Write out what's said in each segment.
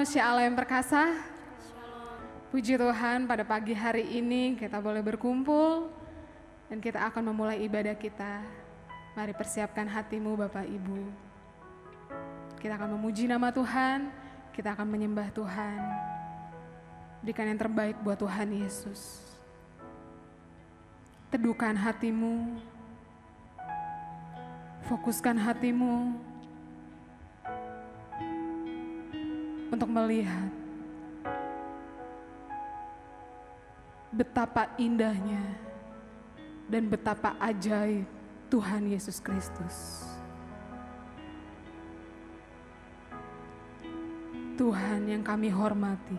manusia Allah yang perkasa. Puji Tuhan, pada pagi hari ini kita boleh berkumpul dan kita akan memulai ibadah kita. Mari persiapkan hatimu Bapak Ibu. Kita akan memuji nama Tuhan, kita akan menyembah Tuhan. Berikan yang terbaik buat Tuhan Yesus. Teduhkan hatimu, fokuskan hatimu untuk melihat betapa indahnya dan betapa ajaib Tuhan Yesus Kristus. Tuhan yang kami hormati,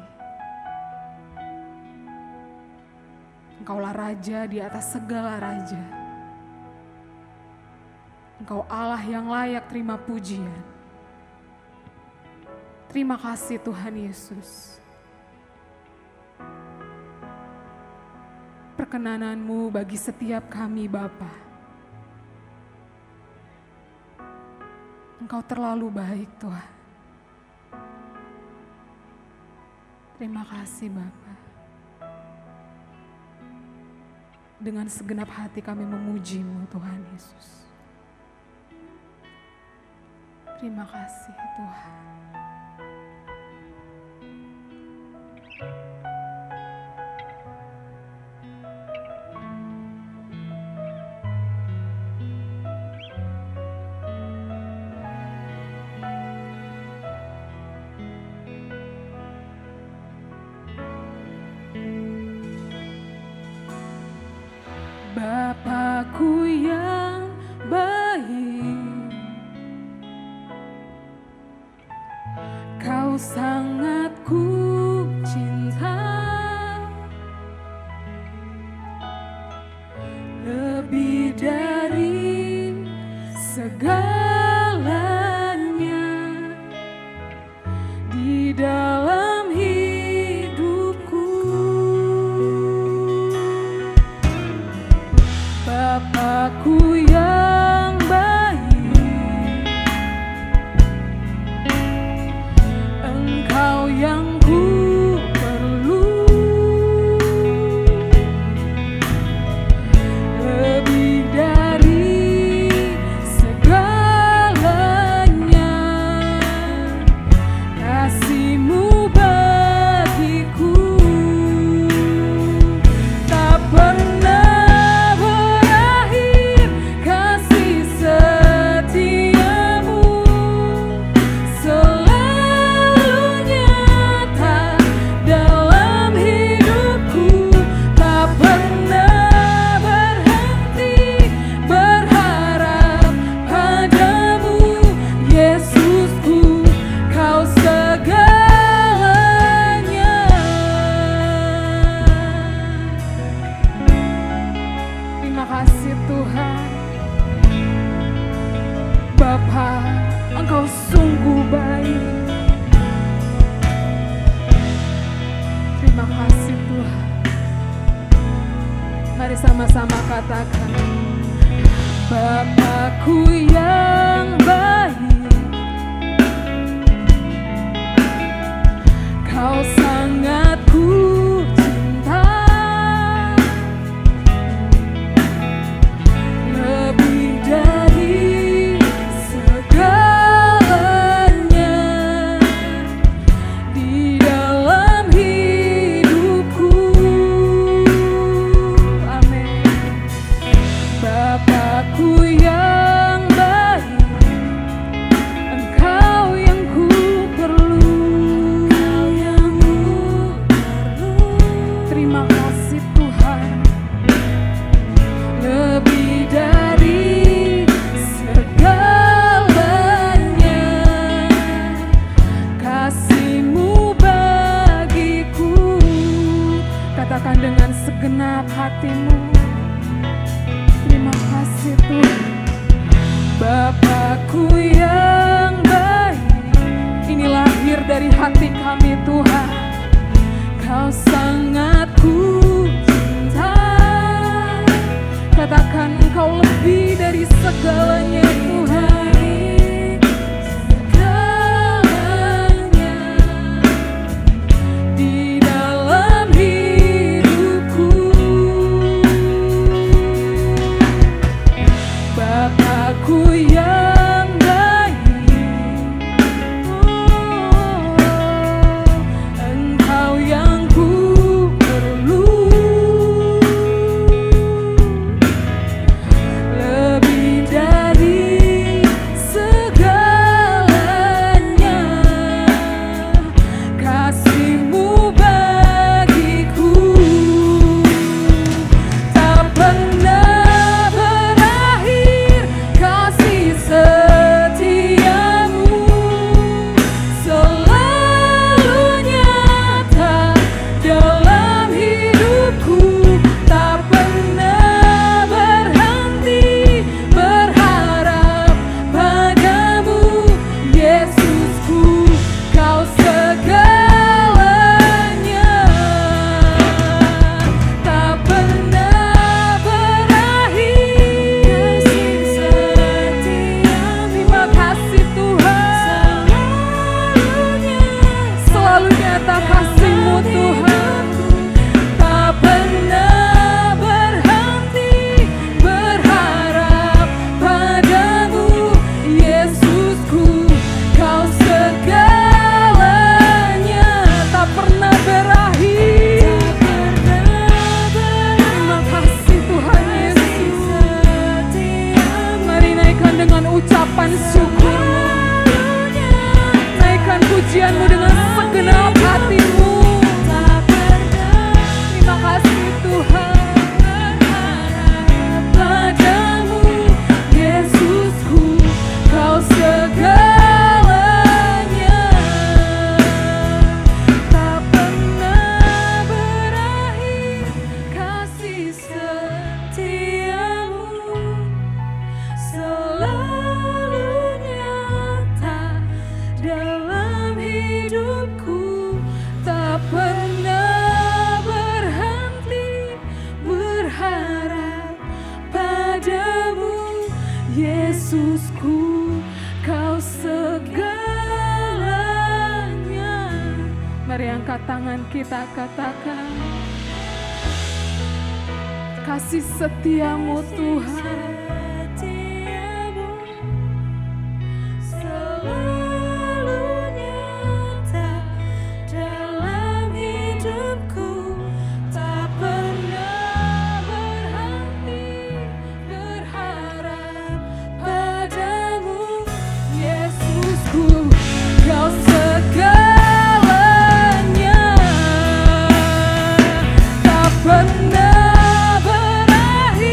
Engkaulah Raja di atas segala raja. Engkau Allah yang layak terima pujian. Terima kasih Tuhan Yesus. Perkenanan-Mu bagi setiap kami Bapa. Engkau terlalu baik Tuhan. Terima kasih Bapa. Dengan segenap hati kami memuji-Mu Tuhan Yesus. Terima kasih Tuhan. Bapakku yang baik, Kau sangat ku cinta, lebih dari segalanya di dalam hidupku. Bapakku yang baik, Engkau yang ku perlu, lebih dari segalanya, kasih-Mu bagiku tak pernah sama-sama katakan, Bapakku yang baik, Kau sangat ku cinta, lebih dari segalanya di dalam hidupku. Bapakku yang baik, Engkau yang ku perlu, terima kasih Tuhan, lebih dari segalanya, kasih-Mu bagiku. Katakan dengan segenap hatimu, Tuhan. Bapakku yang baik, ini lahir dari hati kami Tuhan. Kau sangat ku cinta, katakan Engkau lebih dari segalanya Tuhan. Segalanya Yesusku, Kau segalanya. Mari angkat tangan kita katakan, kasih setiamu Tuhan. Kau segalanya, tak pernah berakhir.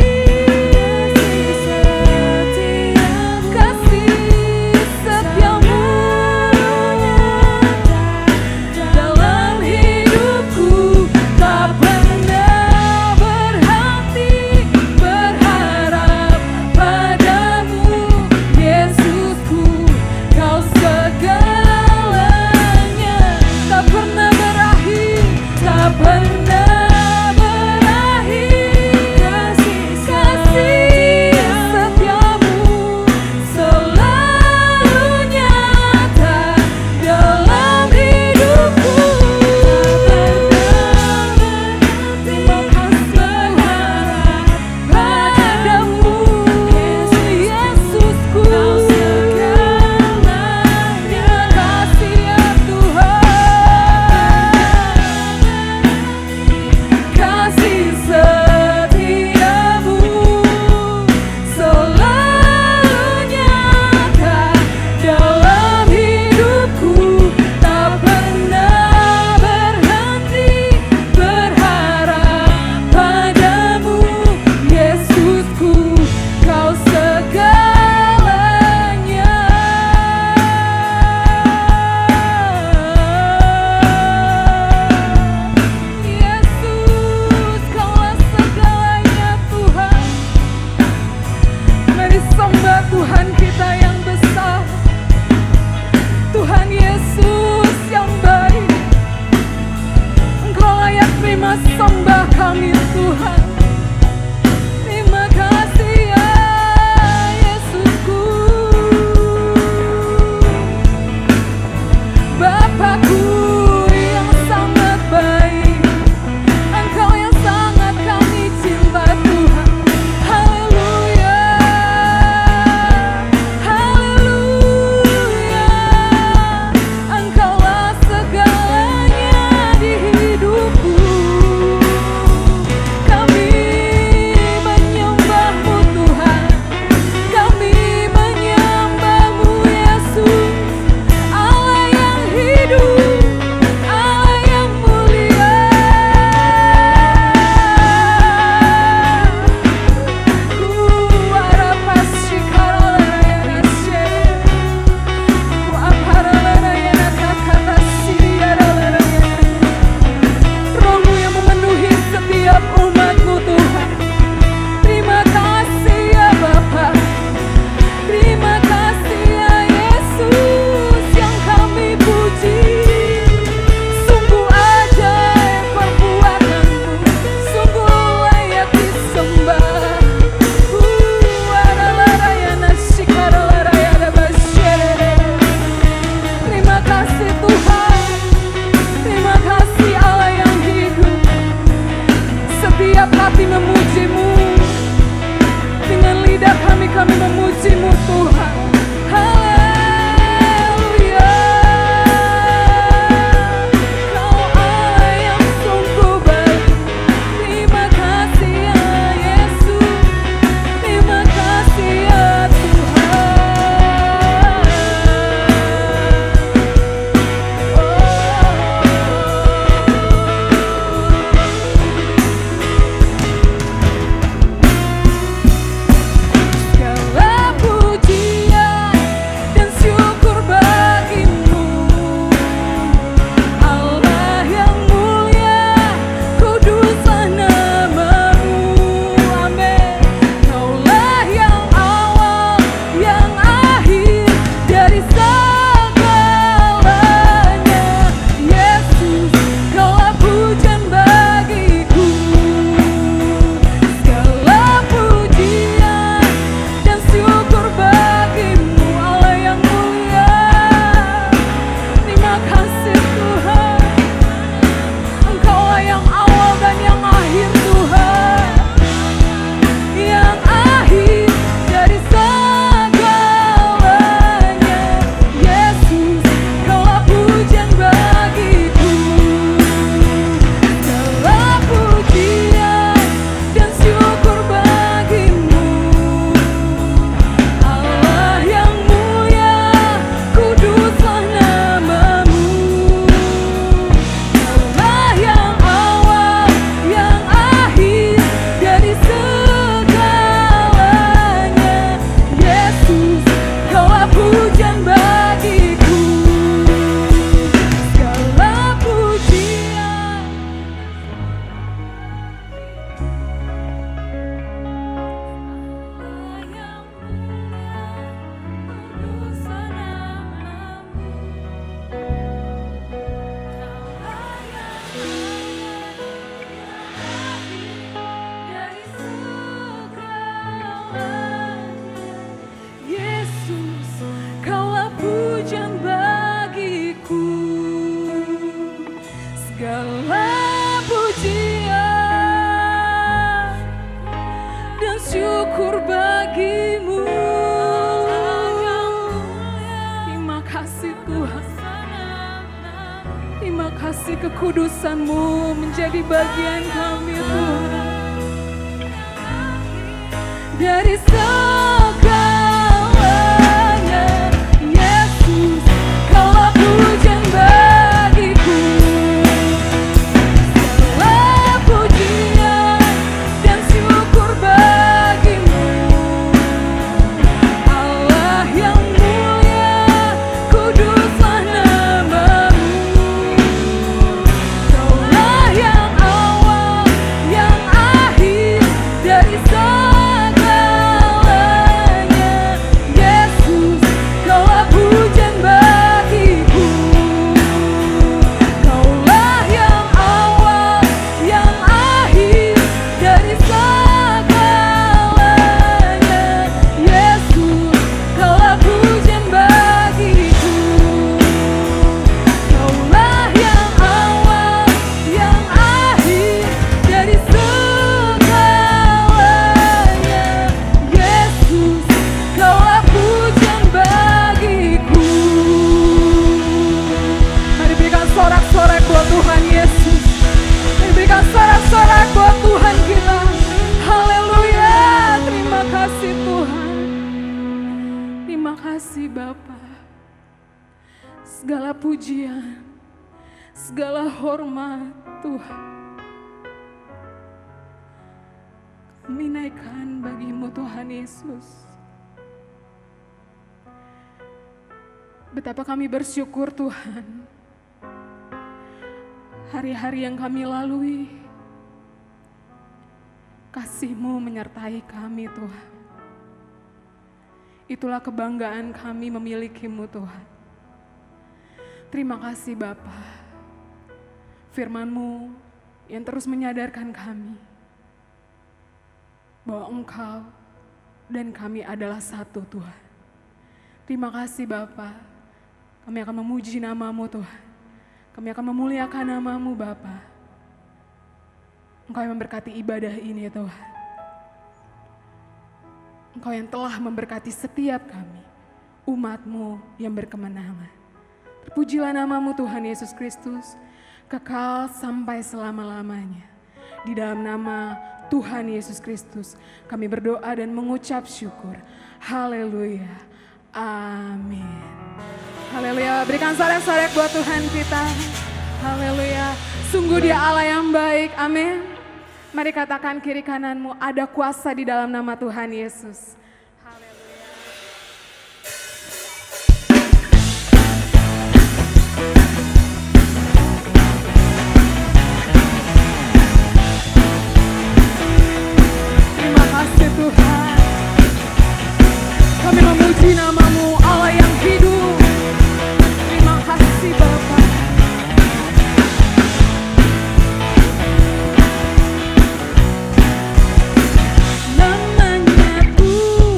bersyukur bagimu. Terima kasih Tuhan. Terima kasih kekudusan-Mu menjadi bagian kami Tuhan. Dari segalanya Yesus, Kaulah pujian bagiku. Segala pujian dan syukur bagimu, Allah yang mulia, kuduslah nama-Mu. Kaulah yang awal, yang akhir dari Tuhan Yesus. Berikan sorak-sorak buat Tuhan kita. Haleluya. Terima kasih Tuhan. Terima kasih Bapa. Segala pujian, segala hormat Tuhan, kami naikkan bagi-Mu Tuhan Yesus. Betapa kami bersyukur Tuhan. Hari-hari yang kami lalui, kasih-Mu menyertai kami Tuhan. Itulah kebanggaan kami memiliki-Mu Tuhan. Terima kasih Bapa. Firman-Mu yang terus menyadarkan kami bahwa Engkau dan kami adalah satu Tuhan. Terima kasih Bapa. Kami akan memuji nama-Mu Tuhan. Kami akan memuliakan nama-Mu Bapa. Engkau yang memberkati ibadah ini Tuhan. Engkau yang telah memberkati setiap kami, umat-Mu yang berkemenangan. Terpujilah nama-Mu Tuhan Yesus Kristus, kekal sampai selama-lamanya. Di dalam nama Tuhan Yesus Kristus, kami berdoa dan mengucap syukur. Haleluya. Amin. Haleluya, berikan sorak-sorak buat Tuhan kita. Haleluya, sungguh Dia Allah yang baik, amin. Mari katakan kiri kananmu, ada kuasa di dalam nama Tuhan Yesus. Terima kasih Tuhan. Kami memuji nama-Mu, Allah yang hidup. Terima kasih Bapa. Namanya Tuhan.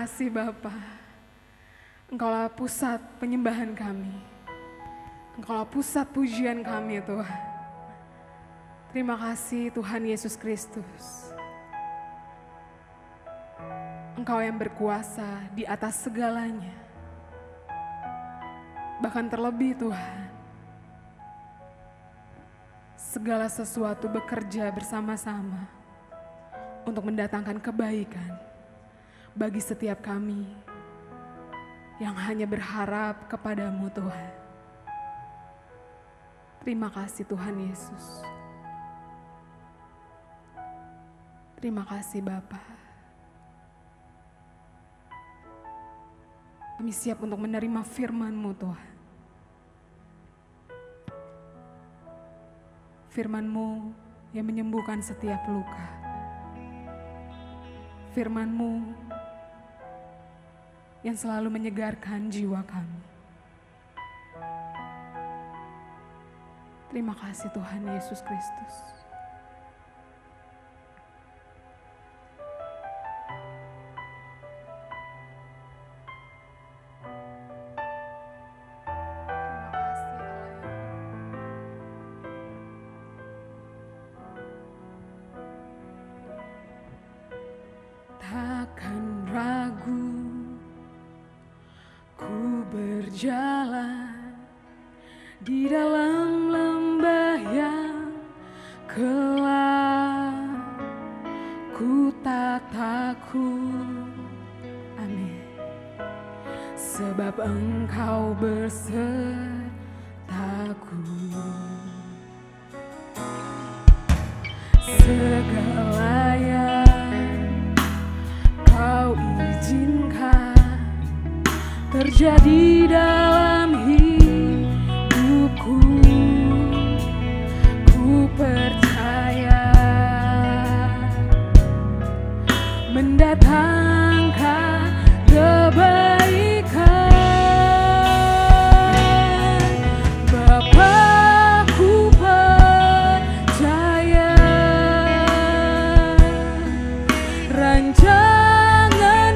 kasih Bapa. Engkaulah pusat penyembahan kami. Engkaulah pusat pujian kami Tuhan. Terima kasih Tuhan Yesus Kristus. Engkau yang berkuasa di atas segalanya. Bahkan terlebih Tuhan, segala sesuatu bekerja bersama-sama untuk mendatangkan kebaikan bagi setiap kami yang hanya berharap kepadamu Tuhan. Terima kasih Tuhan Yesus. Terima kasih Bapa. Kami siap untuk menerima firman-Mu Tuhan. Firman-Mu yang menyembuhkan setiap luka. Firman-Mu yang selalu menyegarkan jiwa kami. Terima kasih Tuhan Yesus Kristus. Takkan ragu ku berjalan di dalam lembah yang gelap. Ku tak takut, amin, sebab Engkau bersertaku. Segala yang Kau izinkan terjadi dalam hidupku, ku percaya mendatangkan kebaikan. Bapa, ku percaya rancangan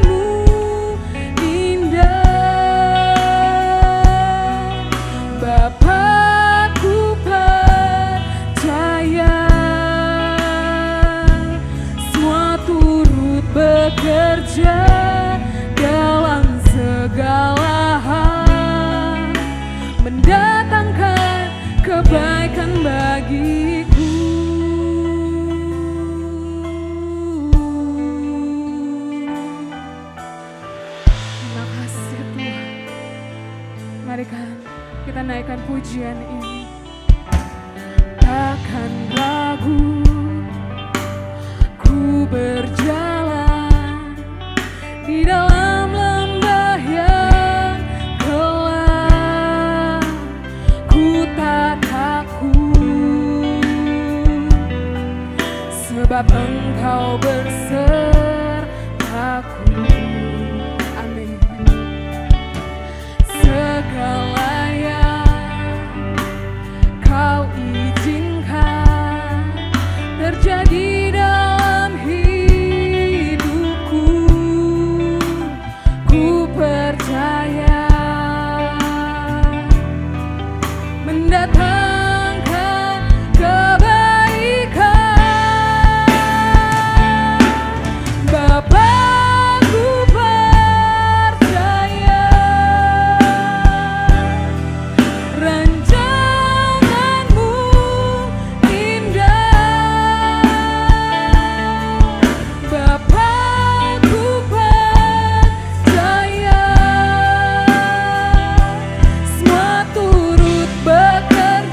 bekerja dalam segala hal, mendatangkan kebaikan bagiku. Terima kasih Tuhan. Mari kan kita naikkan pujian ini. Takkan ragu ku berjalan di dalam lembah yang gelap. Ku tak takut, sebab Engkau bersertaku. Amin. Segala yang Kau izinkan terjadi dalam hidupku, ku percaya mendatangkan kebaikan. Bapa, ku percaya rancangan-Mu indah. Bapa, ku percaya semua turut bekerja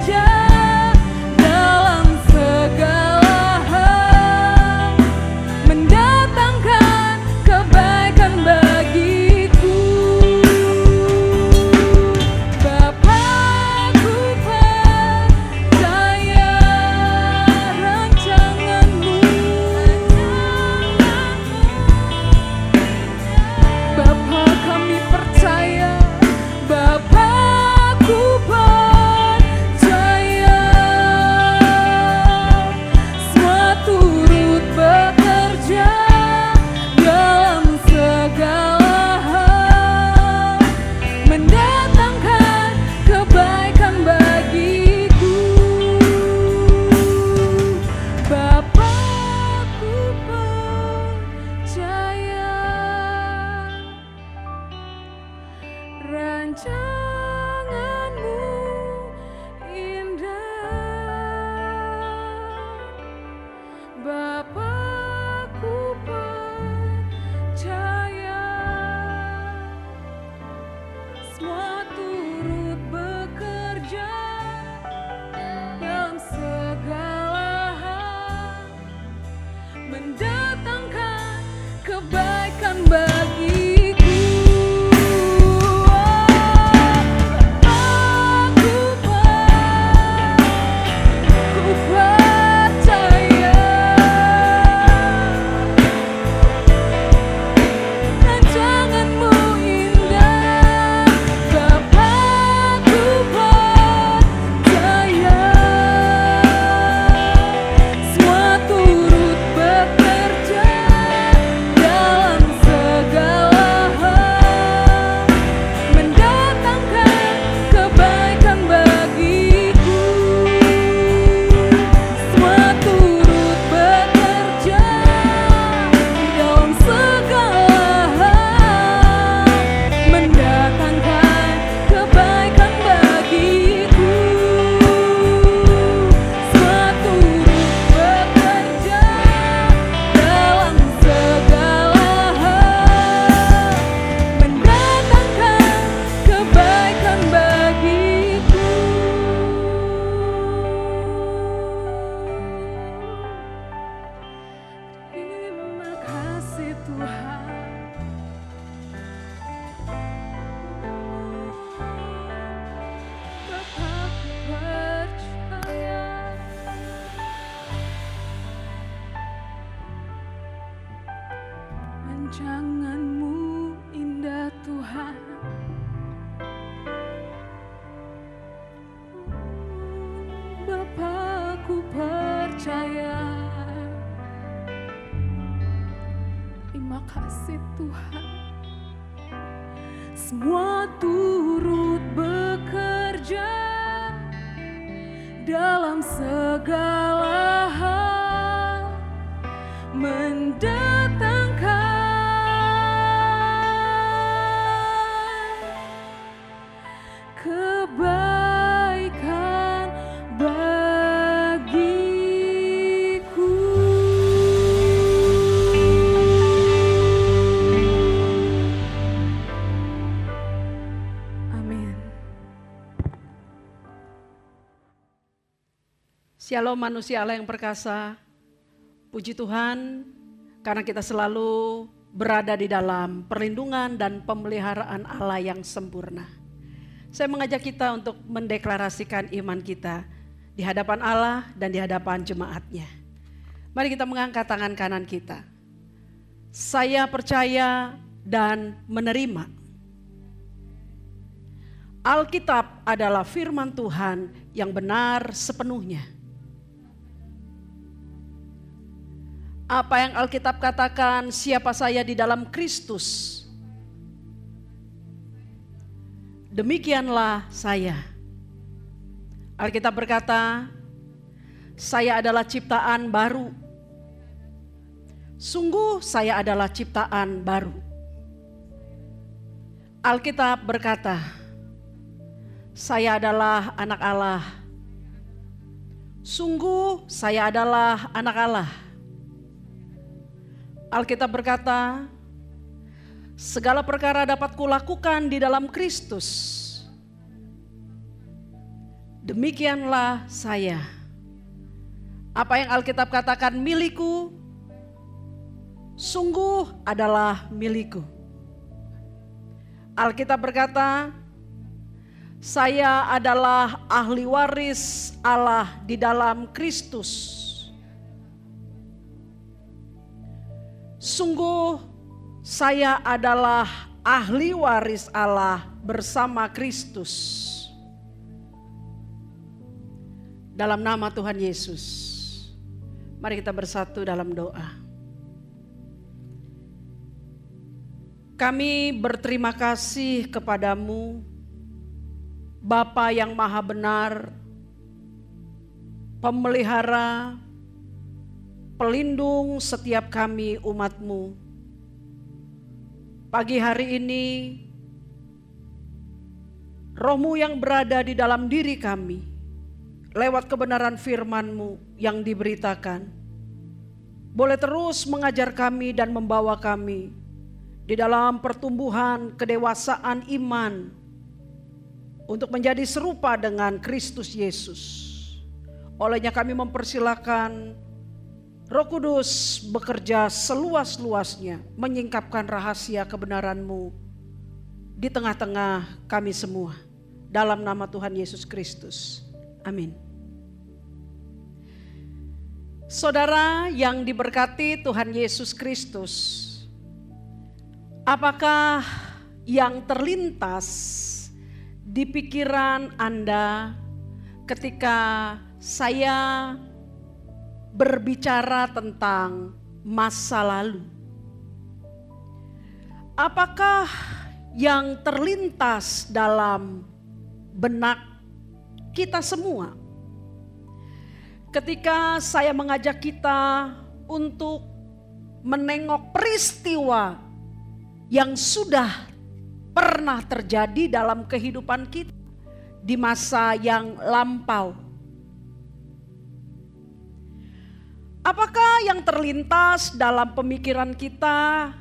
Terima kasih Tuhan. Semua turut bekerja dalam segala hal mendatangkan kebaikan bagiku. Amin. Shalom manusia Allah yang perkasa. Puji Tuhan karena kita selalu berada di dalam perlindungan dan pemeliharaan Allah yang sempurna. Saya mengajak kita untuk mendeklarasikan iman kita di hadapan Allah dan di hadapan jemaatnya. Mari kita mengangkat tangan kanan kita. Saya percaya dan menerima. Alkitab adalah firman Tuhan yang benar sepenuhnya. Apa yang Alkitab katakan, siapa saya di dalam Kristus, demikianlah saya. Alkitab berkata, saya adalah ciptaan baru. Sungguh saya adalah ciptaan baru. Alkitab berkata, saya adalah anak Allah. Sungguh saya adalah anak Allah. Alkitab berkata, segala perkara dapat kulakukan di dalam Kristus. Demikianlah saya. Apa yang Alkitab katakan milikku, sungguh adalah milikku. Alkitab berkata, saya adalah ahli waris Allah di dalam Kristus. Sungguh saya adalah ahli waris Allah bersama Kristus. Dalam nama Tuhan Yesus, mari kita bersatu dalam doa. Kami berterima kasih kepadamu, Bapa yang Maha Benar, pemelihara, pelindung setiap kami umat-Mu. Pagi hari ini, Roh-Mu yang berada di dalam diri kami, lewat kebenaran firman-Mu yang diberitakan, boleh terus mengajar kami dan membawa kami di dalam pertumbuhan kedewasaan iman untuk menjadi serupa dengan Kristus Yesus. Olehnya kami mempersilakan Roh Kudus bekerja seluas-luasnya, menyingkapkan rahasia kebenaran-Mu di tengah-tengah kami semua. Dalam nama Tuhan Yesus Kristus. Amin. Saudara yang diberkati Tuhan Yesus Kristus, apakah yang terlintas di pikiran Anda ketika saya berbicara tentang masa lalu? Apakah yang terlintas dalam benak kita semua ketika saya mengajak kita untuk menengok peristiwa yang sudah pernah terjadi dalam kehidupan kita di masa yang lampau? Apakah yang terlintas dalam pemikiran kita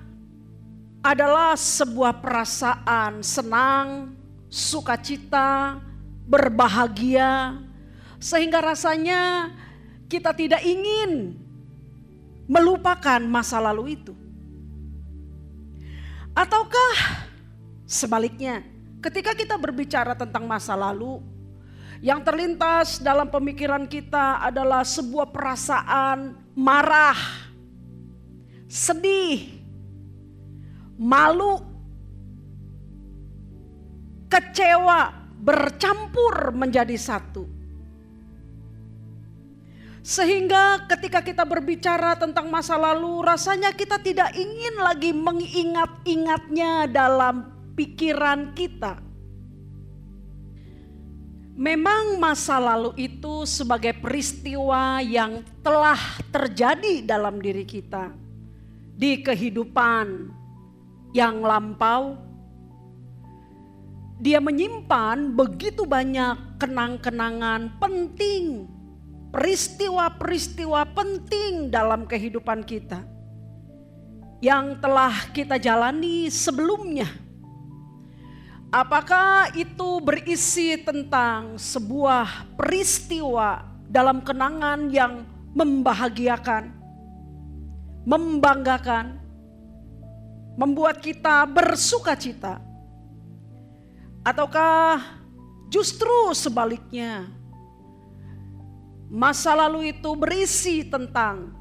adalah sebuah perasaan senang, sukacita, berbahagia, sehingga rasanya kita tidak ingin melupakan masa lalu itu? Ataukah sebaliknya, ketika kita berbicara tentang masa lalu, yang terlintas dalam pemikiran kita adalah sebuah perasaan marah, sedih, malu, kecewa, bercampur menjadi satu. Sehingga ketika kita berbicara tentang masa lalu, rasanya kita tidak ingin lagi mengingat-ingatnya dalam pikiran kita. Memang masa lalu itu sebagai peristiwa yang telah terjadi dalam diri kita. Di kehidupan yang lampau, dia menyimpan begitu banyak kenang-kenangan penting, peristiwa-peristiwa penting dalam kehidupan kita yang telah kita jalani sebelumnya. Apakah itu berisi tentang sebuah peristiwa dalam kenangan yang membahagiakan, membanggakan, membuat kita bersukacita? Ataukah justru sebaliknya, masa lalu itu berisi tentang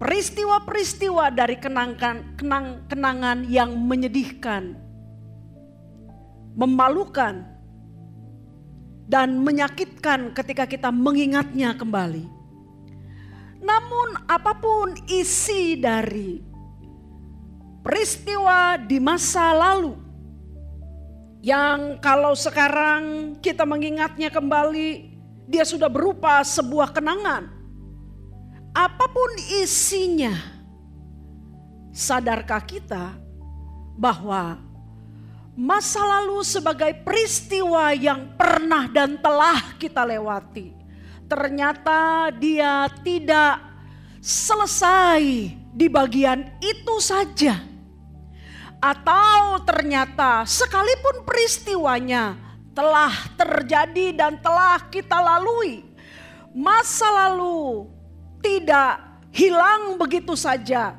peristiwa-peristiwa dari kenangan yang menyedihkan, memalukan, dan menyakitkan ketika kita mengingatnya kembali. Namun apapun isi dari peristiwa di masa lalu, yang kalau sekarang kita mengingatnya kembali, dia sudah berupa sebuah kenangan. Apapun isinya, sadarkah kita bahwa masa lalu sebagai peristiwa yang pernah dan telah kita lewati, ternyata dia tidak selesai di bagian itu saja. Atau ternyata sekalipun peristiwanya telah terjadi dan telah kita lalui, masa lalu tidak hilang begitu saja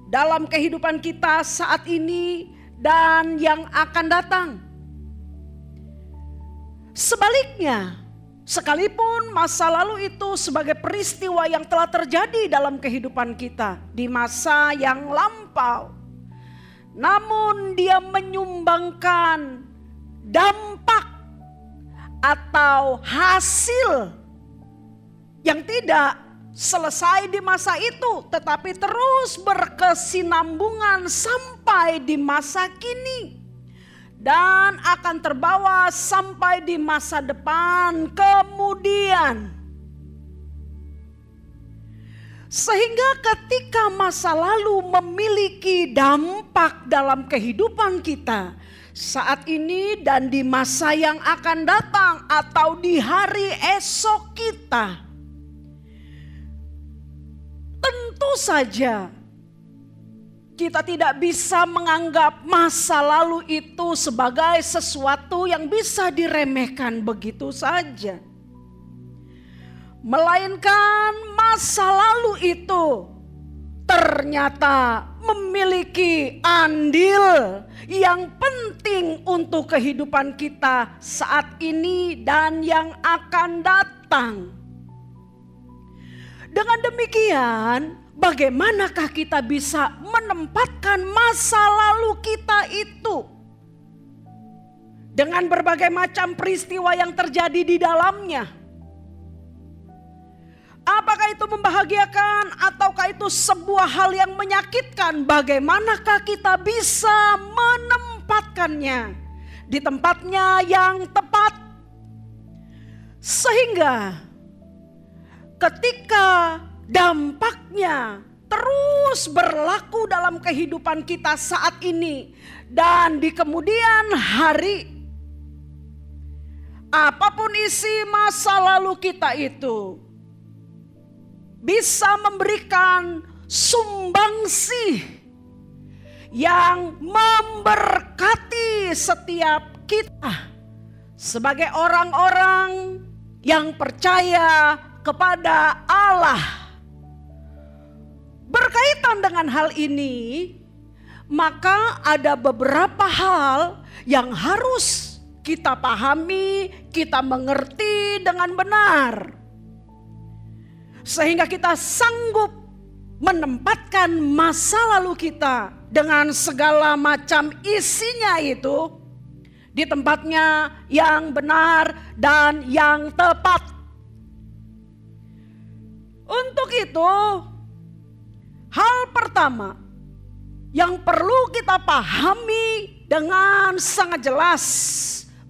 dalam kehidupan kita saat ini dan yang akan datang. Sebaliknya, sekalipun masa lalu itu sebagai peristiwa yang telah terjadi dalam kehidupan kita di masa yang lampau, namun dia menyumbangkan dampak atau hasil yang tidak selesai di masa itu, tetapi terus berkesinambungan sampai di masa kini dan akan terbawa sampai di masa depan kemudian. Sehingga ketika masa lalu memiliki dampak dalam kehidupan kita saat ini dan di masa yang akan datang atau di hari esok kita, tentu saja kita tidak bisa menganggap masa lalu itu sebagai sesuatu yang bisa diremehkan begitu saja. Melainkan masa lalu itu ternyata memiliki andil yang penting untuk kehidupan kita saat ini dan yang akan datang. Dengan demikian, bagaimanakah kita bisa menempatkan masa lalu kita itu dengan berbagai macam peristiwa yang terjadi di dalamnya? Apakah itu membahagiakan ataukah itu sebuah hal yang menyakitkan? Bagaimanakah kita bisa menempatkannya di tempatnya yang tepat? Sehingga ketika dampaknya terus berlaku dalam kehidupan kita saat ini dan di kemudian hari, apapun isi masa lalu kita itu bisa memberikan sumbangsi yang memberkati setiap kita sebagai orang-orang yang percaya kepada Allah. Berkaitan dengan hal ini, maka ada beberapa hal yang harus kita pahami, kita mengerti dengan benar, sehingga kita sanggup menempatkan masa lalu kita dengan segala macam isinya itu di tempatnya yang benar dan yang tepat. itu, hal pertama yang perlu kita pahami dengan sangat jelas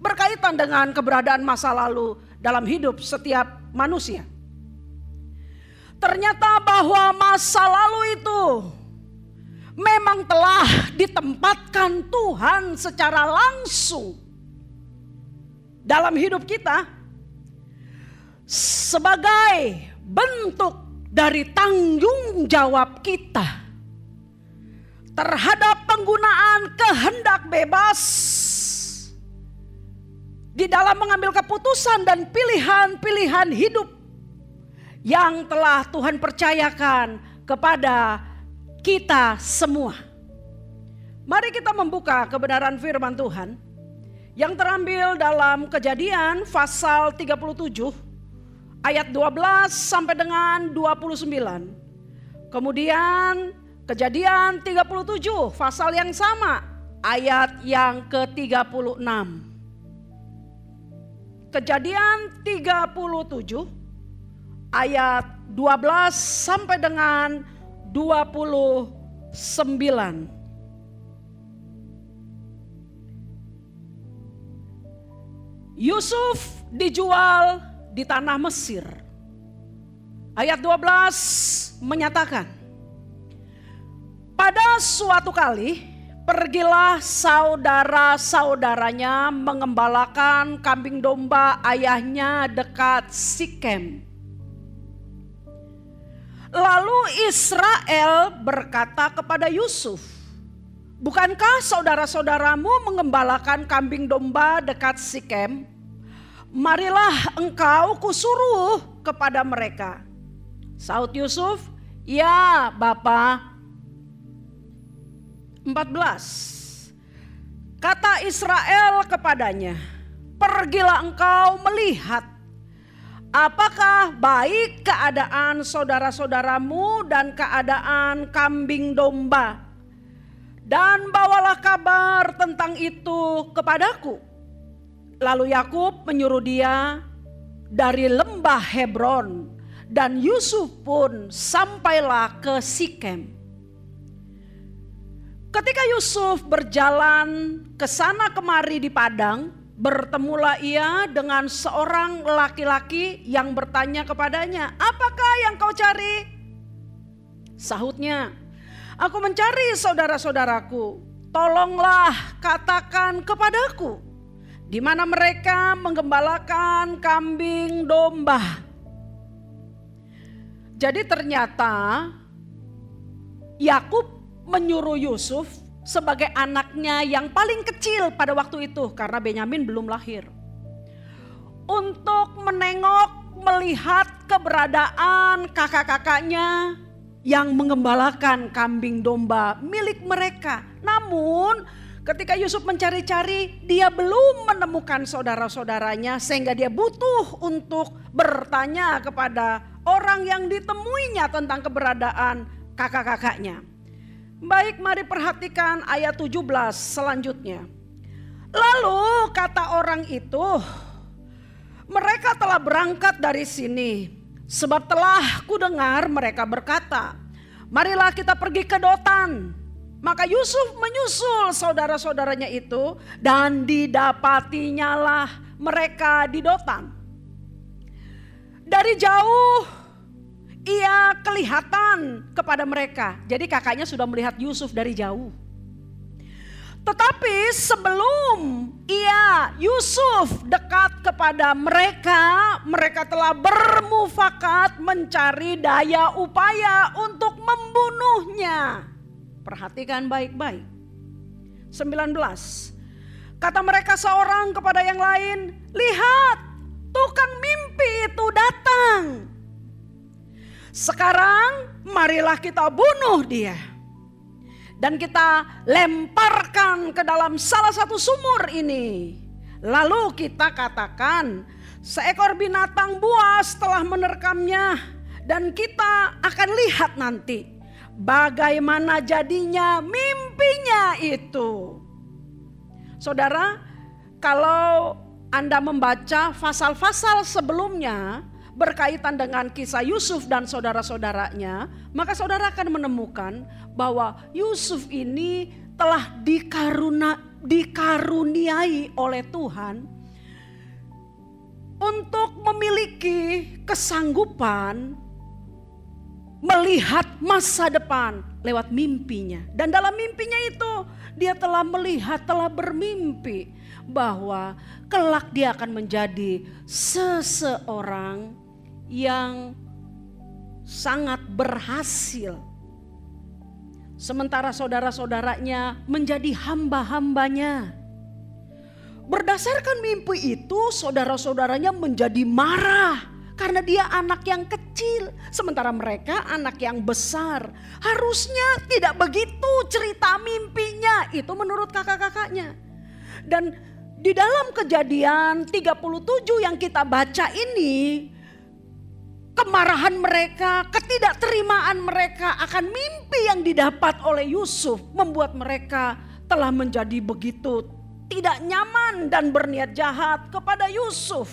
berkaitan dengan keberadaan masa lalu dalam hidup setiap manusia. Ternyata bahwa masa lalu itu memang telah ditempatkan Tuhan secara langsung dalam hidup kita sebagai bentuk dari tanggung jawab kita terhadap penggunaan kehendak bebas di dalam mengambil keputusan dan pilihan-pilihan hidup yang telah Tuhan percayakan kepada kita semua. Mari kita membuka kebenaran firman Tuhan yang terambil dalam Kejadian pasal 37 ayat 12 sampai dengan 29. Kemudian Kejadian 37 pasal yang sama ayat yang ke-36. Kejadian 37 ayat 12 sampai dengan 29. Yusuf dijual di tanah Mesir. Ayat 12 menyatakan, pada suatu kali pergilah saudara-saudaranya mengembalakan kambing domba ayahnya dekat Sikem. Lalu Israel berkata kepada Yusuf, bukankah saudara-saudaramu mengembalakan kambing domba dekat Sikem? Marilah engkau kusuruh kepada mereka. Sahut Yusuf, ya Bapa. 14. Kata Israel kepadanya, pergilah engkau melihat apakah baik keadaan saudara-saudaramu dan keadaan kambing domba, dan bawalah kabar tentang itu kepadaku. Lalu Yakub menyuruh dia dari lembah Hebron, dan Yusuf pun sampailah ke Sikem. Ketika Yusuf berjalan ke sana kemari di padang, bertemulah ia dengan seorang laki-laki yang bertanya kepadanya, apakah yang kau cari? Sahutnya, aku mencari saudara-saudaraku, tolonglah katakan kepadaku, di mana mereka menggembalakan kambing domba. Jadi ternyata Yakub menyuruh Yusuf sebagai anaknya yang paling kecil pada waktu itu, karena Benyamin belum lahir, untuk menengok, melihat keberadaan kakak-kakaknya yang mengembalakan kambing domba milik mereka. Namun ketika Yusuf mencari-cari, dia belum menemukan saudara-saudaranya, sehingga dia butuh untuk bertanya kepada orang yang ditemuinya tentang keberadaan kakak-kakaknya. Baik, mari perhatikan ayat 17 selanjutnya. Lalu kata orang itu, mereka telah berangkat dari sini, sebab telah kudengar mereka berkata, marilah kita pergi ke Dotan. Maka Yusuf menyusul saudara-saudaranya itu, dan didapatinya lah mereka di Dotan. Dari jauh ia kelihatan kepada mereka. Jadi kakaknya sudah melihat Yusuf dari jauh. Tetapi sebelum Yusuf dekat kepada mereka, mereka telah bermufakat mencari daya upaya untuk membunuhnya. Perhatikan baik-baik. 19. Kata mereka seorang kepada yang lain, lihat, tukang mimpi itu datang. Sekarang marilah kita bunuh dia, dan kita lemparkan ke dalam salah satu sumur ini. Lalu kita katakan, seekor binatang buas telah menerkamnya, dan kita akan lihat nanti bagaimana jadinya mimpinya itu. Saudara, kalau Anda membaca pasal-pasal sebelumnya, berkaitan dengan kisah Yusuf dan saudara-saudaranya, maka saudara akan menemukan bahwa Yusuf ini telah dikaruniai oleh Tuhan untuk memiliki kesanggupan melihat masa depan lewat mimpinya. Dan dalam mimpinya itu dia telah melihat, telah bermimpi bahwa kelak dia akan menjadi seseorang yang sangat berhasil. Sementara saudara-saudaranya menjadi hamba-hambanya. Berdasarkan mimpi itu saudara-saudaranya menjadi marah. Karena dia anak yang kecil, sementara mereka anak yang besar. Harusnya tidak begitu cerita mimpinya, itu menurut kakak-kakaknya. Dan di dalam Kejadian 37 yang kita baca ini, kemarahan mereka, ketidakterimaan mereka akan mimpi yang didapat oleh Yusuf membuat mereka telah menjadi begitu tidak nyaman dan berniat jahat kepada Yusuf.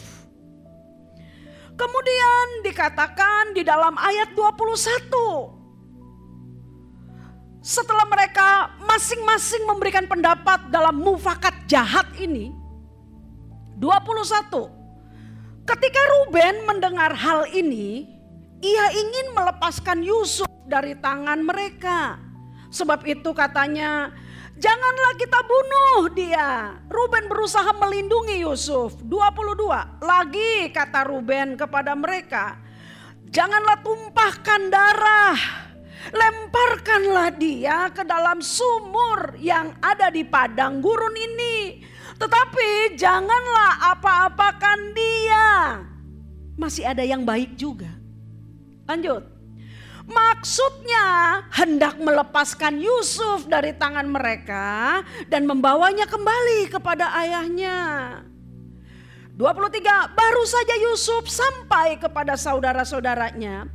Kemudian dikatakan di dalam ayat 21. Setelah mereka masing-masing memberikan pendapat dalam mufakat jahat ini. 21. Ketika Ruben mendengar hal ini, ia ingin melepaskan Yusuf dari tangan mereka. Sebab itu katanya, janganlah kita bunuh dia. Ruben berusaha melindungi Yusuf. 22. Lagi kata Ruben kepada mereka, janganlah tumpahkan darah. Lemparkanlah dia ke dalam sumur yang ada di padang gurun ini. Tetapi janganlah apa-apakan dia. Masih ada yang baik juga. Lanjut. Maksudnya hendak melepaskan Yusuf dari tangan mereka dan membawanya kembali kepada ayahnya. 23. Baru saja Yusuf sampai kepada saudara-saudaranya,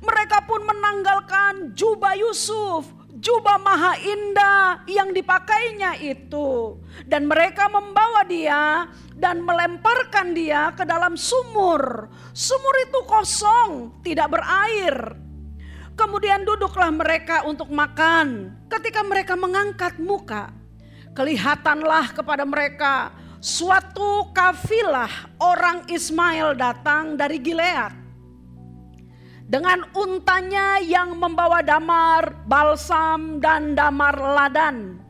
mereka pun menanggalkan jubah Yusuf, jubah maha indah yang dipakainya itu. Dan mereka membawa dia dan melemparkan dia ke dalam sumur. Sumur itu kosong, tidak berair. Kemudian duduklah mereka untuk makan. Ketika mereka mengangkat muka, kelihatanlah kepada mereka suatu kafilah orang Ismail datang dari Gilead. Dengan untanya yang membawa damar, balsam dan damar ladan.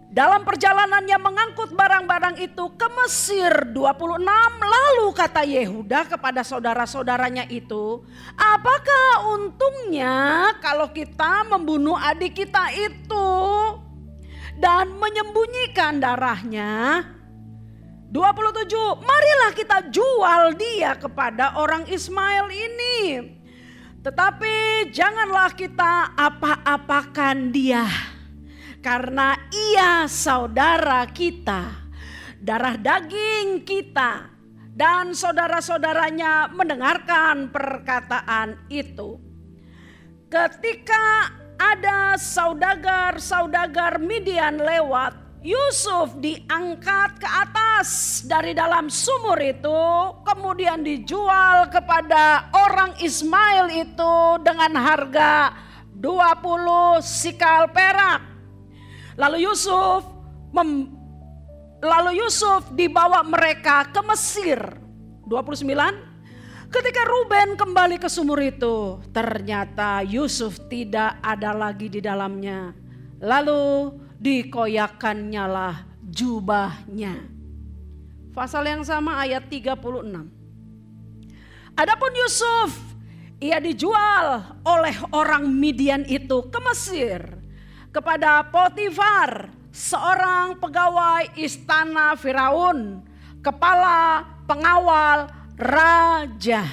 Dalam perjalanannya mengangkut barang-barang itu ke Mesir. 26. Lalu kata Yehuda kepada saudara-saudaranya itu, apakah untungnya kalau kita membunuh adik kita itu dan menyembunyikan darahnya? 27. Marilah kita jual dia kepada orang Ismail ini. Tetapi janganlah kita apa-apakan dia. Karena ia saudara kita, darah daging kita. Dan saudara-saudaranya mendengarkan perkataan itu. Ketika ada saudagar-saudagar Midian lewat, Yusuf diangkat ke atas dari dalam sumur itu, kemudian dijual kepada orang Ismail itu dengan harga 20 sikal perak. Lalu Yusuf dibawa mereka ke Mesir. 29. Ketika Ruben kembali ke sumur itu, ternyata Yusuf tidak ada lagi di dalamnya. Lalu dikoyakannya lah jubahnya. Pasal yang sama ayat 36. Adapun Yusuf, ia dijual oleh orang Midian itu ke Mesir. Kepada Potifar, seorang pegawai istana Firaun, kepala pengawal raja.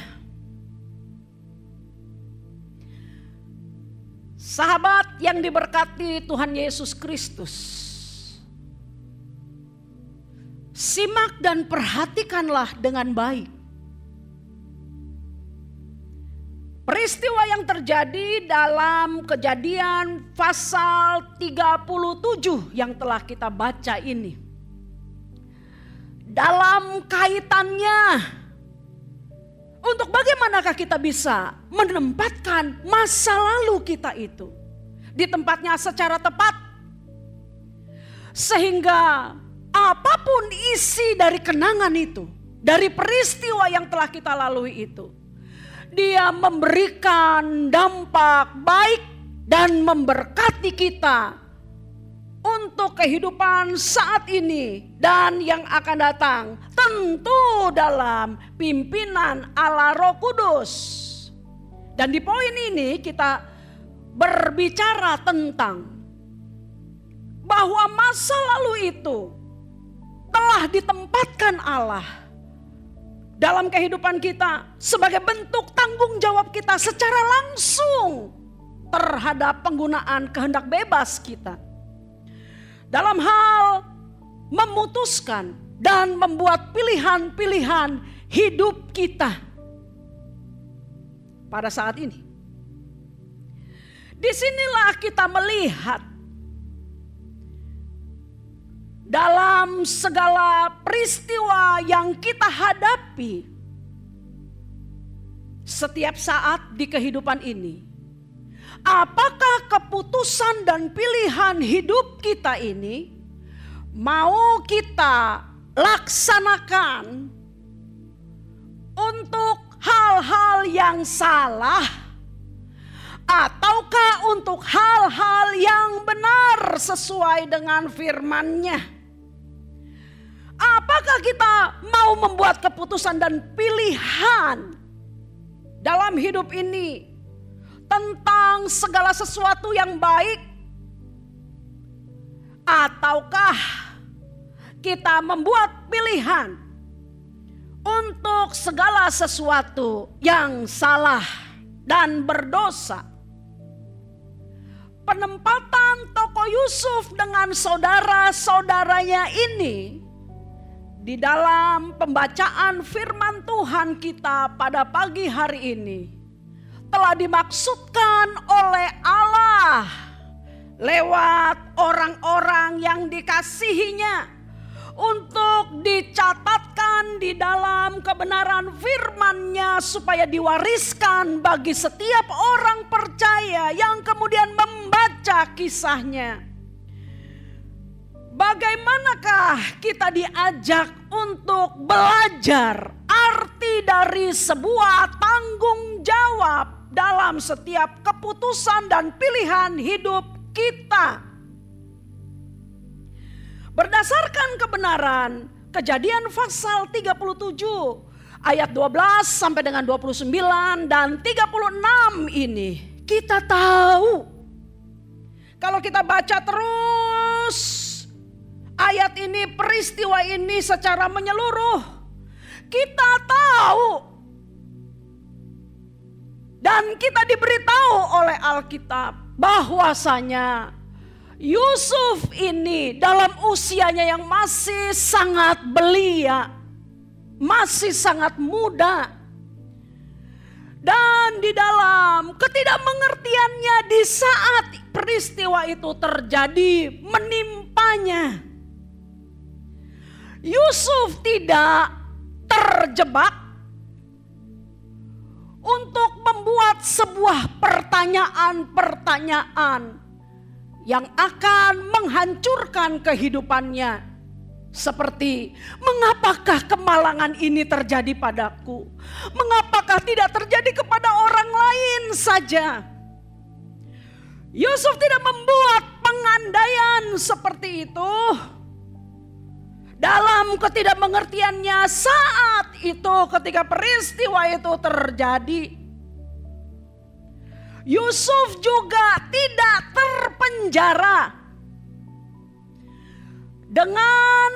Sahabat yang diberkati Tuhan Yesus Kristus, simak dan perhatikanlah dengan baik peristiwa yang terjadi dalam Kejadian pasal 37 yang telah kita baca ini. Dalam kaitannya bagaimanakah kita bisa menempatkan masa lalu kita itu di tempatnya secara tepat, sehingga apapun isi dari kenangan itu, dari peristiwa yang telah kita lalui itu, dia memberikan dampak baik dan memberkati kita untuk kehidupan saat ini dan yang akan datang, tentu dalam pimpinan Allah Roh Kudus. Dan di poin ini kita berbicara tentang bahwa masa lalu itu telah ditempatkan Allah dalam kehidupan kita sebagai bentuk tanggung jawab kita secara langsung terhadap penggunaan kehendak bebas kita dalam hal memutuskan dan membuat pilihan-pilihan hidup kita pada saat ini. Disinilah kita melihat dalam segala peristiwa yang kita hadapi setiap saat di kehidupan ini, apakah keputusan dan pilihan hidup kita ini mau kita laksanakan untuk hal-hal yang salah, ataukah untuk hal-hal yang benar sesuai dengan firman-Nya? Apakah kita mau membuat keputusan dan pilihan dalam hidup ini tentang segala sesuatu yang baik, ataukah kita membuat pilihan untuk segala sesuatu yang salah dan berdosa? Penempatan tokoh Yusuf dengan saudara-saudaranya ini di dalam pembacaan firman Tuhan kita pada pagi hari ini telah dimaksudkan oleh Allah lewat orang-orang yang dikasihinya untuk dicatatkan di dalam kebenaran firman-Nya supaya diwariskan bagi setiap orang percaya yang kemudian membaca kisahnya. Bagaimanakah kita diajak untuk belajar arti dari sebuah tanggung jawab dalam setiap keputusan dan pilihan hidup kita? Berdasarkan kebenaran Kejadian pasal 37 ayat 12 sampai dengan 29 dan 36 ini, kita tahu kalau kita baca terus ayat ini, peristiwa ini secara menyeluruh, kita tahu dan kita diberitahu oleh Alkitab bahwasanya Yusuf ini dalam usianya yang masih sangat belia, masih sangat muda, dan di dalam ketidakmengertiannya di saat peristiwa itu terjadi menimpanya, Yusuf tidak terjebak untuk membuat sebuah pertanyaan-pertanyaan yang akan menghancurkan kehidupannya. Seperti, mengapakah kemalangan ini terjadi padaku? Mengapakah tidak terjadi kepada orang lain saja? Yusuf tidak membuat pengandaian seperti itu. Dalam ketidakmengertiannya saat itu ketika peristiwa itu terjadi, Yusuf juga tidak terpenjara dengan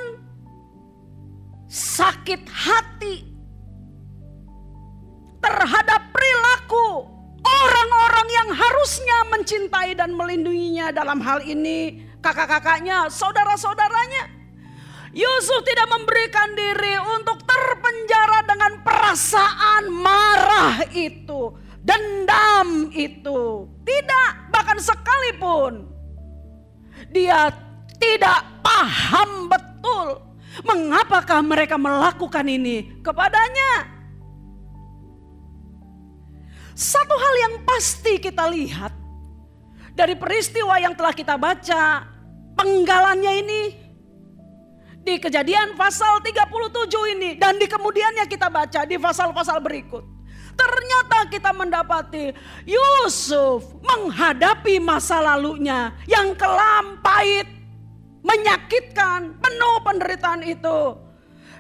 sakit hati terhadap perilaku orang-orang yang harusnya mencintai dan melindunginya. Dalam hal ini kakak-kakaknya, saudara-saudaranya. Yusuf tidak memberikan diri untuk terpenjara dengan perasaan marah itu, dendam itu. Tidak, bahkan sekalipun dia tidak paham betul mengapakah mereka melakukan ini kepadanya. Satu hal yang pasti kita lihat dari peristiwa yang telah kita baca, penggalannya ini di Kejadian pasal 37 ini, dan di kemudiannya kita baca di pasal-pasal berikut. Ternyata kita mendapati Yusuf menghadapi masa lalunya yang kelam, pahit, menyakitkan, penuh penderitaan itu,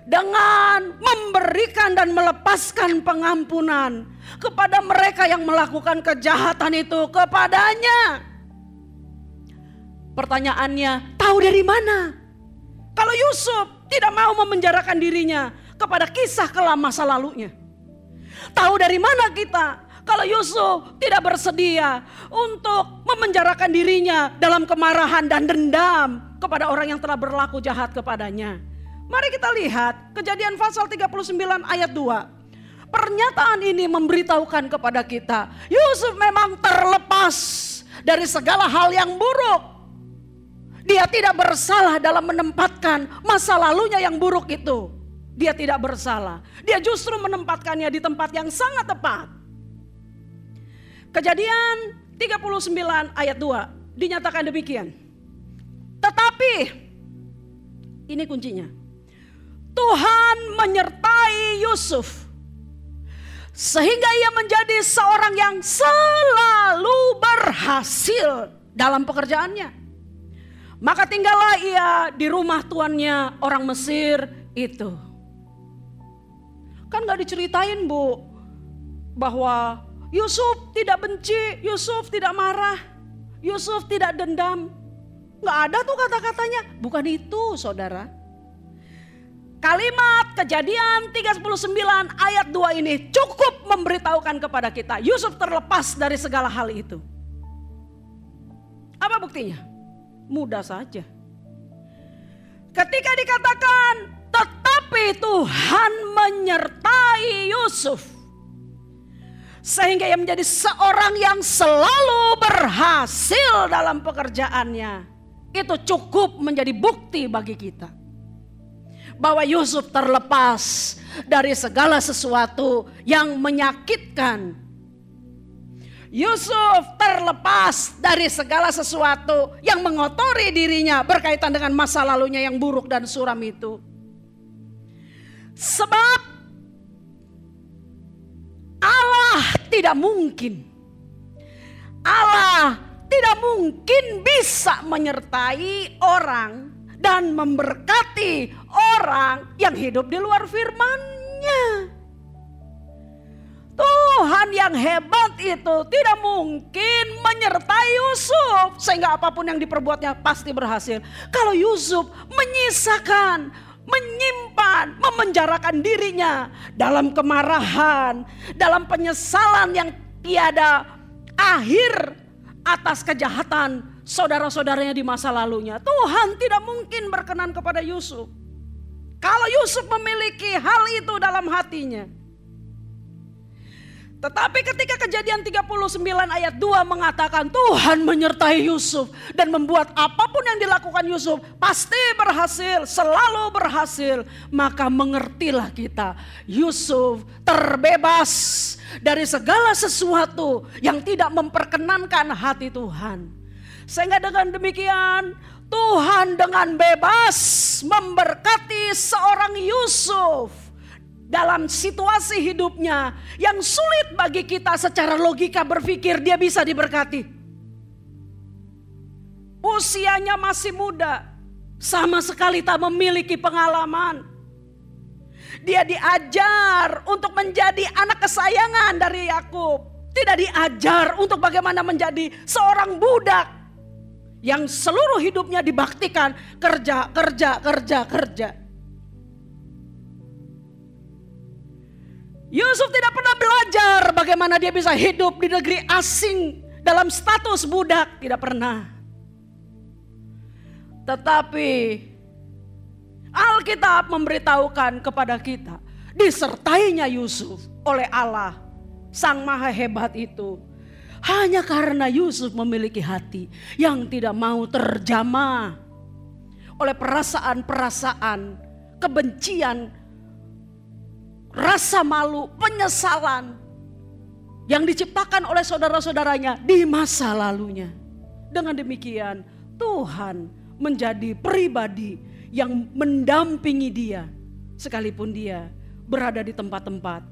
dengan memberikan dan melepaskan pengampunan kepada mereka yang melakukan kejahatan itu kepadanya. Pertanyaannya, tahu dari mana? Kalau Yusuf tidak mau memenjarakan dirinya kepada kisah kelam masa lalunya. Tahu dari mana kita kalau Yusuf tidak bersedia untuk memenjarakan dirinya dalam kemarahan dan dendam kepada orang yang telah berlaku jahat kepadanya? Mari kita lihat Kejadian pasal 39 ayat 2. Pernyataan ini memberitahukan kepada kita, Yusuf memang terlepas dari segala hal yang buruk. Dia tidak bersalah dalam menempatkan masa lalunya yang buruk itu. Dia tidak bersalah. Dia justru menempatkannya di tempat yang sangat tepat. Kejadian 39 ayat 2 dinyatakan demikian. Tetapi, ini kuncinya, Tuhan menyertai Yusuf sehingga ia menjadi seorang yang selalu berhasil dalam pekerjaannya. Maka tinggallah ia di rumah tuannya orang Mesir itu. Kan gak diceritain, Bu, bahwa Yusuf tidak benci, Yusuf tidak marah, Yusuf tidak dendam. Gak ada tuh kata-katanya. Bukan itu, saudara. Kalimat Kejadian 39 ayat 2 ini cukup memberitahukan kepada kita, Yusuf terlepas dari segala hal itu. Apa buktinya? Mudah saja. Ketika dikatakan, tetapi Tuhan menyertai Yusuf sehingga ia menjadi seorang yang selalu berhasil dalam pekerjaannya. Itu cukup menjadi bukti bagi kita bahwa Yusuf terlepas dari segala sesuatu yang menyakitkan. Yusuf terlepas dari segala sesuatu yang mengotori dirinya berkaitan dengan masa lalunya yang buruk dan suram itu. Sebab Allah tidak mungkin bisa menyertai orang dan memberkati orang yang hidup di luar firman-Nya. Tuhan yang hebat itu tidak mungkin menyertai Yusuf sehingga apapun yang diperbuatnya pasti berhasil. Kalau Yusuf menyisakan, menyimpan, memenjarakan dirinya dalam kemarahan, dalam penyesalan yang tiada akhir atas kejahatan saudara-saudaranya di masa lalunya, Tuhan tidak mungkin berkenan kepada Yusuf. Kalau Yusuf memiliki hal itu dalam hatinya. Tetapi ketika Kejadian 39 ayat 2 mengatakan Tuhan menyertai Yusuf dan membuat apapun yang dilakukan Yusuf pasti berhasil, selalu berhasil, maka mengertilah kita, Yusuf terbebas dari segala sesuatu yang tidak memperkenankan hati Tuhan. Sehingga dengan demikian Tuhan dengan bebas memberkati seorang Yusuf dalam situasi hidupnya yang sulit bagi kita secara logika berpikir dia bisa diberkati. Usianya masih muda, sama sekali tak memiliki pengalaman. Dia diajar untuk menjadi anak kesayangan dari Yakub, tidak diajar untuk bagaimana menjadi seorang budak yang seluruh hidupnya dibaktikan kerja. Yusuf tidak pernah belajar bagaimana dia bisa hidup di negeri asing dalam status budak, tidak pernah. Tetapi Alkitab memberitahukan kepada kita, disertainya Yusuf oleh Allah, Sang Maha Hebat itu, hanya karena Yusuf memiliki hati yang tidak mau terjamah oleh perasaan-perasaan kebencian, rasa malu, penyesalan yang diciptakan oleh saudara-saudaranya di masa lalunya. Dengan demikian Tuhan menjadi pribadi yang mendampingi dia sekalipun dia berada di tempat-tempat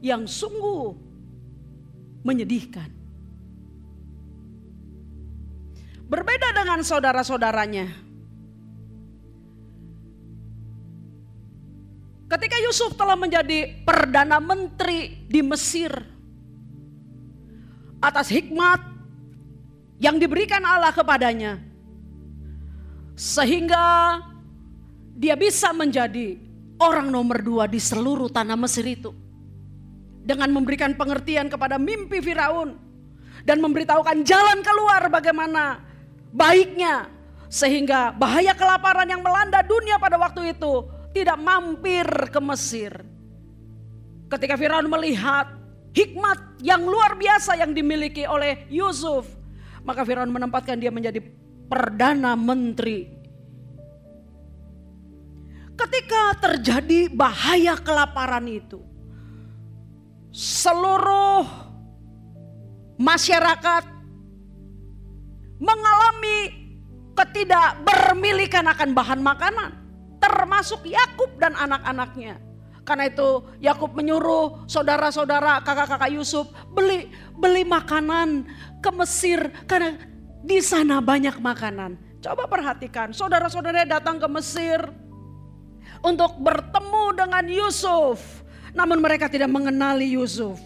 yang sungguh menyedihkan. Berbeda dengan saudara-saudaranya. Ketika Yusuf telah menjadi perdana menteri di Mesir, atas hikmat yang diberikan Allah kepadanya, sehingga dia bisa menjadi orang nomor 2 di seluruh tanah Mesir itu. Dengan memberikan pengertian kepada mimpi Firaun dan memberitahukan jalan keluar bagaimana baiknya, sehingga bahaya kelaparan yang melanda dunia pada waktu itu tidak mampir ke Mesir. Ketika Firaun melihat hikmat yang luar biasa yang dimiliki oleh Yusuf, maka Firaun menempatkan dia menjadi perdana menteri. Ketika terjadi bahaya kelaparan itu, seluruh masyarakat mengalami ketidakbermilikan akan bahan makanan, termasuk Yakub dan anak-anaknya. Karena itu Yakub menyuruh saudara-saudara, kakak-kakak Yusuf beli makanan ke Mesir karena di sana banyak makanan. Coba perhatikan, saudara-saudaranya datang ke Mesir untuk bertemu dengan Yusuf, namun mereka tidak mengenali Yusuf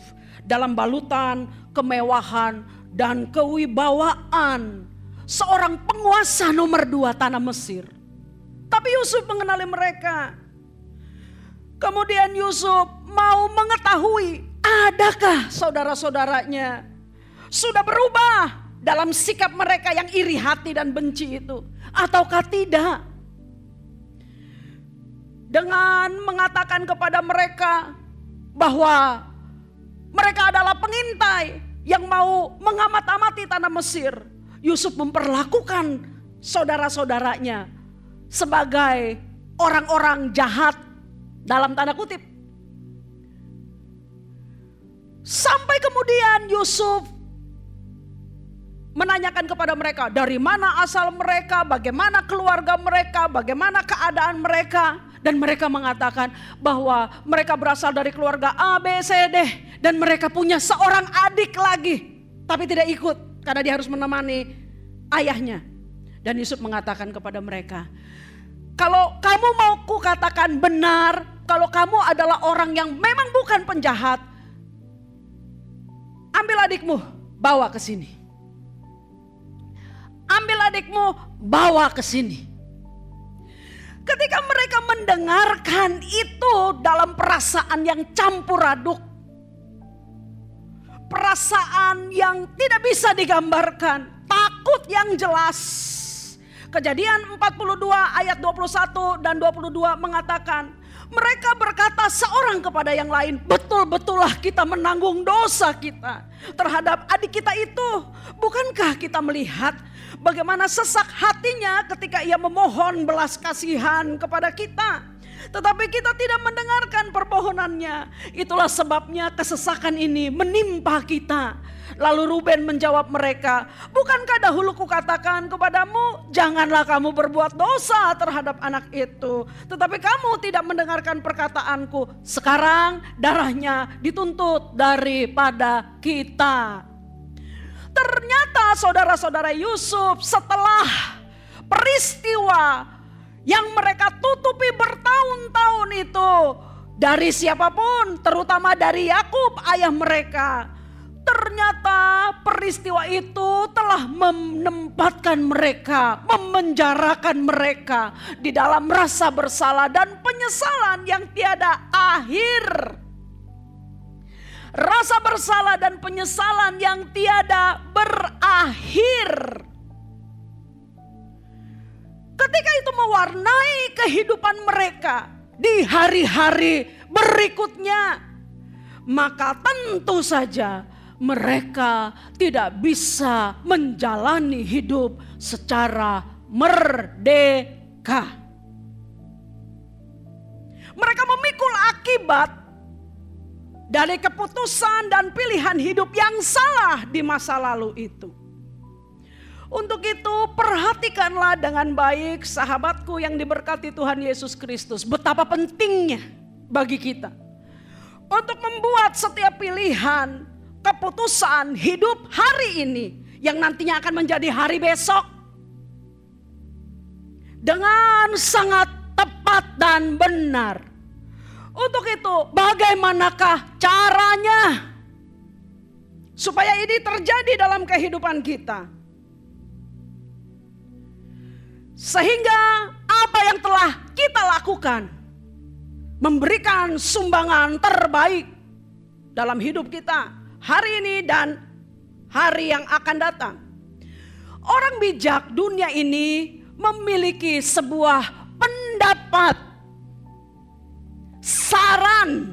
dalam balutan kemewahan dan kewibawaan seorang penguasa nomor 2 tanah Mesir. Tapi Yusuf mengenali mereka. Kemudian Yusuf mau mengetahui adakah saudara-saudaranya sudah berubah dalam sikap mereka yang iri hati dan benci itu, ataukah tidak. Dengan mengatakan kepada mereka bahwa mereka adalah pengintai yang mau mengamat-amati tanah Mesir, Yusuf memperlakukan saudara-saudaranya sebagai orang-orang jahat dalam tanda kutip. Sampai kemudian Yusuf menanyakan kepada mereka dari mana asal mereka, bagaimana keluarga mereka, bagaimana keadaan mereka. Dan mereka mengatakan bahwa mereka berasal dari keluarga A, B, C, D. Dan mereka punya seorang adik lagi, tapi tidak ikut karena dia harus menemani ayahnya. Dan Yusuf mengatakan kepada mereka, kalau kamu mau kukatakan benar, kalau kamu adalah orang yang memang bukan penjahat, ambil adikmu, bawa ke sini. Ambil adikmu, bawa ke sini. Ketika mereka mendengarkan itu dalam perasaan yang campur aduk, perasaan yang tidak bisa digambarkan, takut yang jelas. Kejadian 42 ayat 21 dan 22 mengatakan, mereka berkata seorang kepada yang lain, betul-betullah kita menanggung dosa kita terhadap adik kita itu. Bukankah kita melihat bagaimana sesak hatinya ketika ia memohon belas kasihan kepada kita, tetapi kita tidak mendengarkan permohonannya. Itulah sebabnya kesesakan ini menimpa kita. Lalu Ruben menjawab mereka, bukankah dahulu kukatakan kepadamu, janganlah kamu berbuat dosa terhadap anak itu. Tetapi kamu tidak mendengarkan perkataanku. Sekarang darahnya dituntut daripada kita. Ternyata saudara-saudara Yusuf setelah peristiwa yang mereka tutupi bertahun-tahun itu dari siapapun, terutama dari Yakub ayah mereka, ternyata peristiwa itu telah menempatkan mereka, memenjarakan mereka di dalam rasa bersalah dan penyesalan yang tiada akhir. Rasa bersalah dan penyesalan yang tiada berakhir. Ketika itu mewarnai kehidupan mereka di hari-hari berikutnya, maka tentu saja mereka tidak bisa menjalani hidup secara merdeka. Mereka memikul akibat dari keputusan dan pilihan hidup yang salah di masa lalu itu. Untuk itu perhatikanlah dengan baik sahabatku yang diberkati Tuhan Yesus Kristus, betapa pentingnya bagi kita untuk membuat setiap pilihan, keputusan hidup hari ini yang nantinya akan menjadi hari besok dengan sangat tepat dan benar. Untuk itu bagaimanakah caranya supaya ini terjadi dalam kehidupan kita? Sehingga apa yang telah kita lakukan memberikan sumbangan terbaik dalam hidup kita hari ini dan hari yang akan datang. Orang bijak dunia ini memiliki sebuah pendapat, saran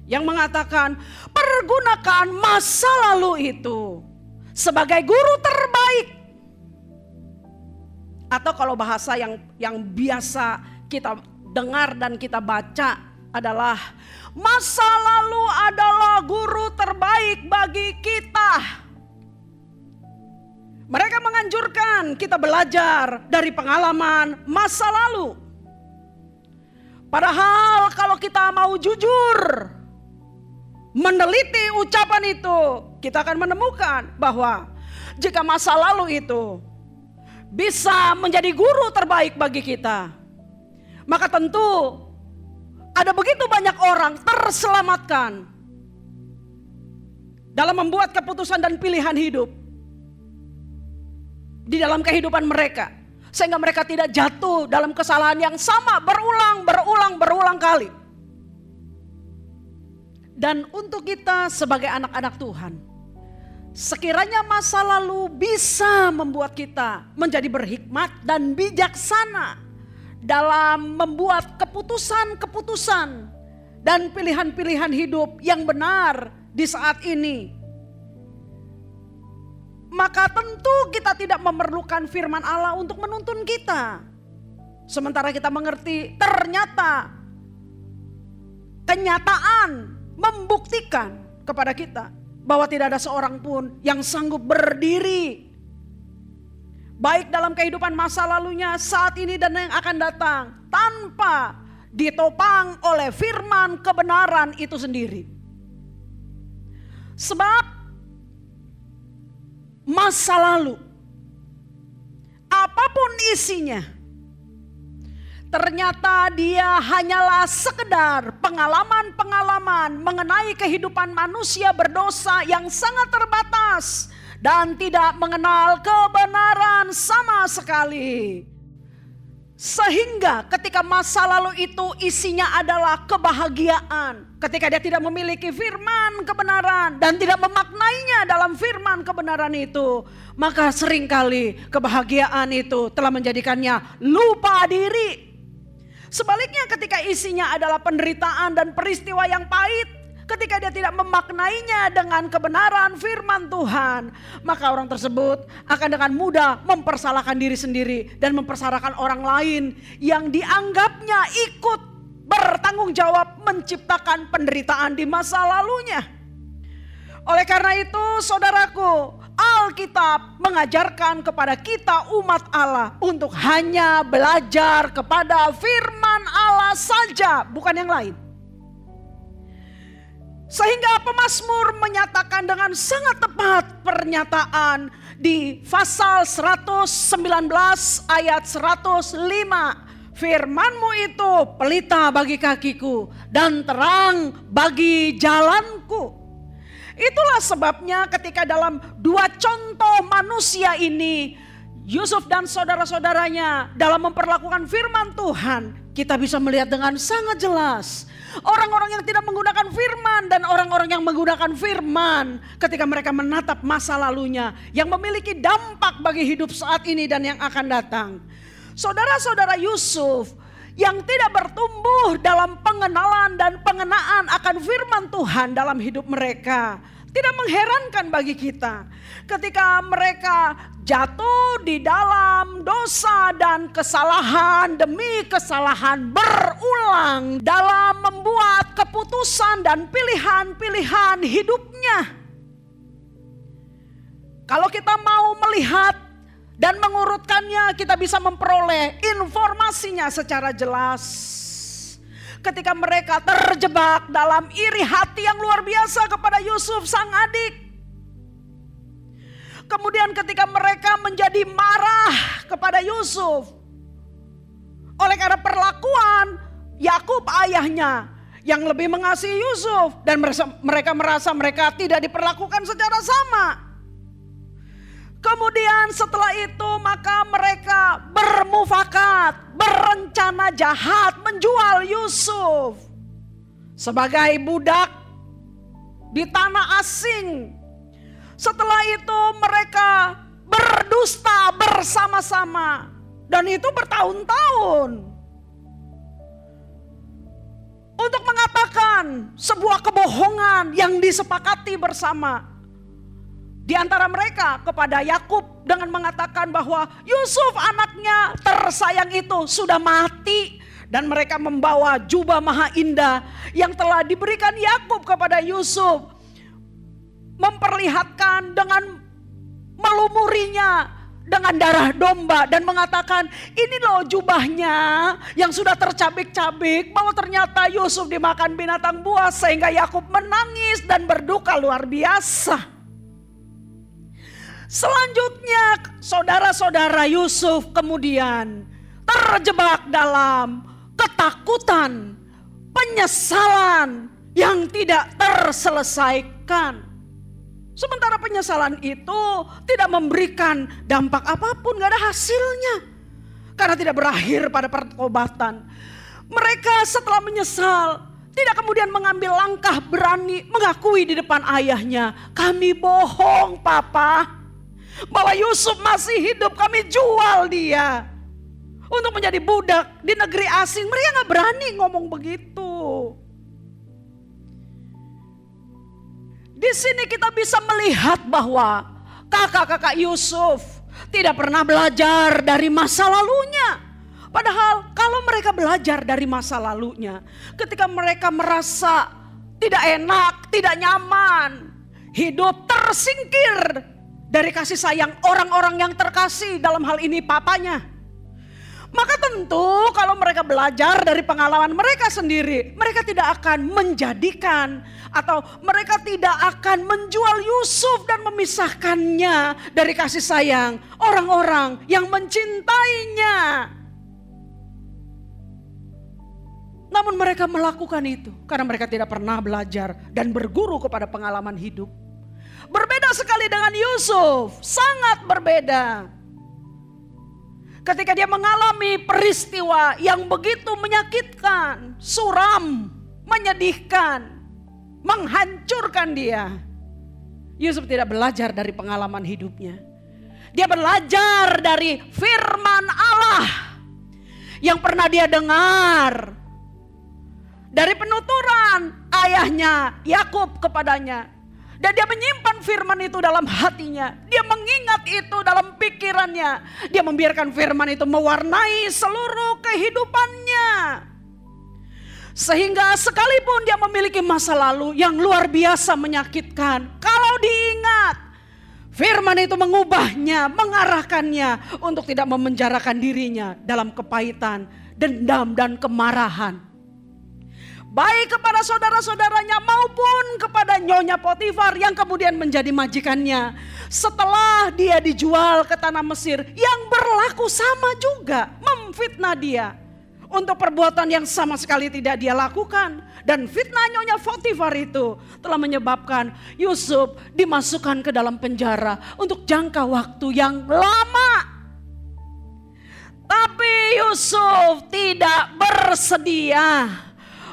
yang mengatakan pergunakan masa lalu itu sebagai guru terbaik. Atau kalau bahasa yang biasa kita dengar dan kita baca adalah masa lalu adalah guru terbaik bagi kita. Mereka menganjurkan kita belajar dari pengalaman masa lalu. Padahal kalau kita mau jujur meneliti ucapan itu, kita akan menemukan bahwa jika masa lalu itu bisa menjadi guru terbaik bagi kita, maka tentu ada begitu banyak orang terselamatkan dalam membuat keputusan dan pilihan hidup di dalam kehidupan mereka, sehingga mereka tidak jatuh dalam kesalahan yang sama berulang kali. Dan untuk kita sebagai anak-anak Tuhan, sekiranya masa lalu bisa membuat kita menjadi berhikmat dan bijaksana dalam membuat keputusan-keputusan dan pilihan-pilihan hidup yang benar di saat ini, maka tentu kita tidak memerlukan firman Allah untuk menuntun kita. Sementara kita mengerti ternyata kenyataan membuktikan kepada kita bahwa tidak ada seorang pun yang sanggup berdiri baik dalam kehidupan masa lalunya, saat ini dan yang akan datang, tanpa ditopang oleh firman kebenaran itu sendiri. Sebab masa lalu, apapun isinya, ternyata dia hanyalah sekedar pengalaman-pengalaman mengenai kehidupan manusia berdosa yang sangat terbatas dan tidak mengenal kebenaran sama sekali. Sehingga ketika masa lalu itu isinya adalah kebahagiaan, ketika dia tidak memiliki firman kebenaran dan tidak memaknainya dalam firman kebenaran itu, maka seringkali kebahagiaan itu telah menjadikannya lupa diri. Sebaliknya ketika isinya adalah penderitaan dan peristiwa yang pahit, ketika dia tidak memaknainya dengan kebenaran firman Tuhan, maka orang tersebut akan dengan mudah mempersalahkan diri sendiri dan mempersalahkan orang lain yang dianggapnya ikut bertanggung jawab menciptakan penderitaan di masa lalunya. Oleh karena itu, saudaraku, Alkitab mengajarkan kepada kita umat Allah untuk hanya belajar kepada firman Allah saja, bukan yang lain. Sehingga pemazmur menyatakan dengan sangat tepat pernyataan di pasal 119 ayat 105. Firman-Mu itu pelita bagi kakiku dan terang bagi jalanku. Itulah sebabnya ketika dalam dua contoh manusia ini, Yusuf dan saudara-saudaranya dalam memperlakukan firman Tuhan, kita bisa melihat dengan sangat jelas orang-orang yang tidak menggunakan firman dan orang-orang yang menggunakan firman ketika mereka menatap masa lalunya yang memiliki dampak bagi hidup saat ini dan yang akan datang. Saudara-saudara Yusuf yang tidak bertumbuh dalam pengenalan dan pengenaan akan firman Tuhan dalam hidup mereka, Tidak mengherankan bagi kita ketika mereka jatuh di dalam dosa dan kesalahan demi kesalahan berulang dalam membuat keputusan dan pilihan-pilihan hidupnya. Kalau kita mau melihat dan mengurutkannya, kita bisa memperoleh informasinya secara jelas. Ketika mereka terjebak dalam iri hati yang luar biasa kepada Yusuf sang adik. Kemudian ketika mereka menjadi marah kepada Yusuf oleh karena perlakuan Yakub ayahnya yang lebih mengasihi Yusuf, dan mereka merasa mereka tidak diperlakukan secara sama. Kemudian setelah itu maka mereka bermufakat, berencana jahat menjual Yusuf sebagai budak di tanah asing. Setelah itu mereka berdusta bersama-sama, dan itu bertahun-tahun untuk mengatakan sebuah kebohongan yang disepakati bersama. Di antara mereka kepada Yakub dengan mengatakan bahwa Yusuf anaknya tersayang itu sudah mati. Dan mereka membawa jubah maha indah yang telah diberikan Yakub kepada Yusuf. Memperlihatkan dengan melumurinya dengan darah domba. Dan mengatakan ini loh jubahnya yang sudah tercabik-cabik. Bahwa ternyata Yusuf dimakan binatang buas. Sehingga Yakub menangis dan berduka luar biasa. Selanjutnya saudara-saudara Yusuf kemudian terjebak dalam ketakutan, penyesalan yang tidak terselesaikan. Sementara penyesalan itu tidak memberikan dampak apapun, gak ada hasilnya. Karena tidak berakhir pada pertobatan. Mereka setelah menyesal tidak kemudian mengambil langkah berani mengakui di depan ayahnya, kami bohong papa. Bahwa Yusuf masih hidup, kami jual dia untuk menjadi budak di negeri asing. Mereka gak berani ngomong begitu. Di sini kita bisa melihat bahwa kakak-kakak Yusuf tidak pernah belajar dari masa lalunya. Padahal kalau mereka belajar dari masa lalunya, ketika mereka merasa tidak enak, tidak nyaman, hidup tersingkir dari kasih sayang orang-orang yang terkasih, dalam hal ini papanya. Maka tentu kalau mereka belajar dari pengalaman mereka sendiri, mereka tidak akan menjadikan atau mereka tidak akan menjual Yusuf dan memisahkannya dari kasih sayang orang-orang yang mencintainya. Namun mereka melakukan itu karena mereka tidak pernah belajar dan berguru kepada pengalaman hidup. Berbeda sekali dengan Yusuf, sangat berbeda. Ketika dia mengalami peristiwa yang begitu menyakitkan, suram, menyedihkan, menghancurkan dia. Yusuf tidak belajar dari pengalaman hidupnya. Dia belajar dari firman Allah yang pernah dia dengar dari penuturan ayahnya Yakub kepadanya. Dan dia menyimpan firman itu dalam hatinya. Dia mengingat itu dalam pikirannya. Dia membiarkan firman itu mewarnai seluruh kehidupannya. Sehingga sekalipun dia memiliki masa lalu yang luar biasa menyakitkan, kalau diingat, firman itu mengubahnya, mengarahkannya untuk tidak memenjarakan dirinya dalam kepahitan, dendam dan kemarahan. Baik kepada saudara-saudaranya maupun kepada Nyonya Potifar yang kemudian menjadi majikannya. Setelah dia dijual ke tanah Mesir, yang berlaku sama juga, memfitnah dia untuk perbuatan yang sama sekali tidak dia lakukan. Dan fitnah Nyonya Potifar itu telah menyebabkan Yusuf dimasukkan ke dalam penjara untuk jangka waktu yang lama. Tapi Yusuf tidak bersedia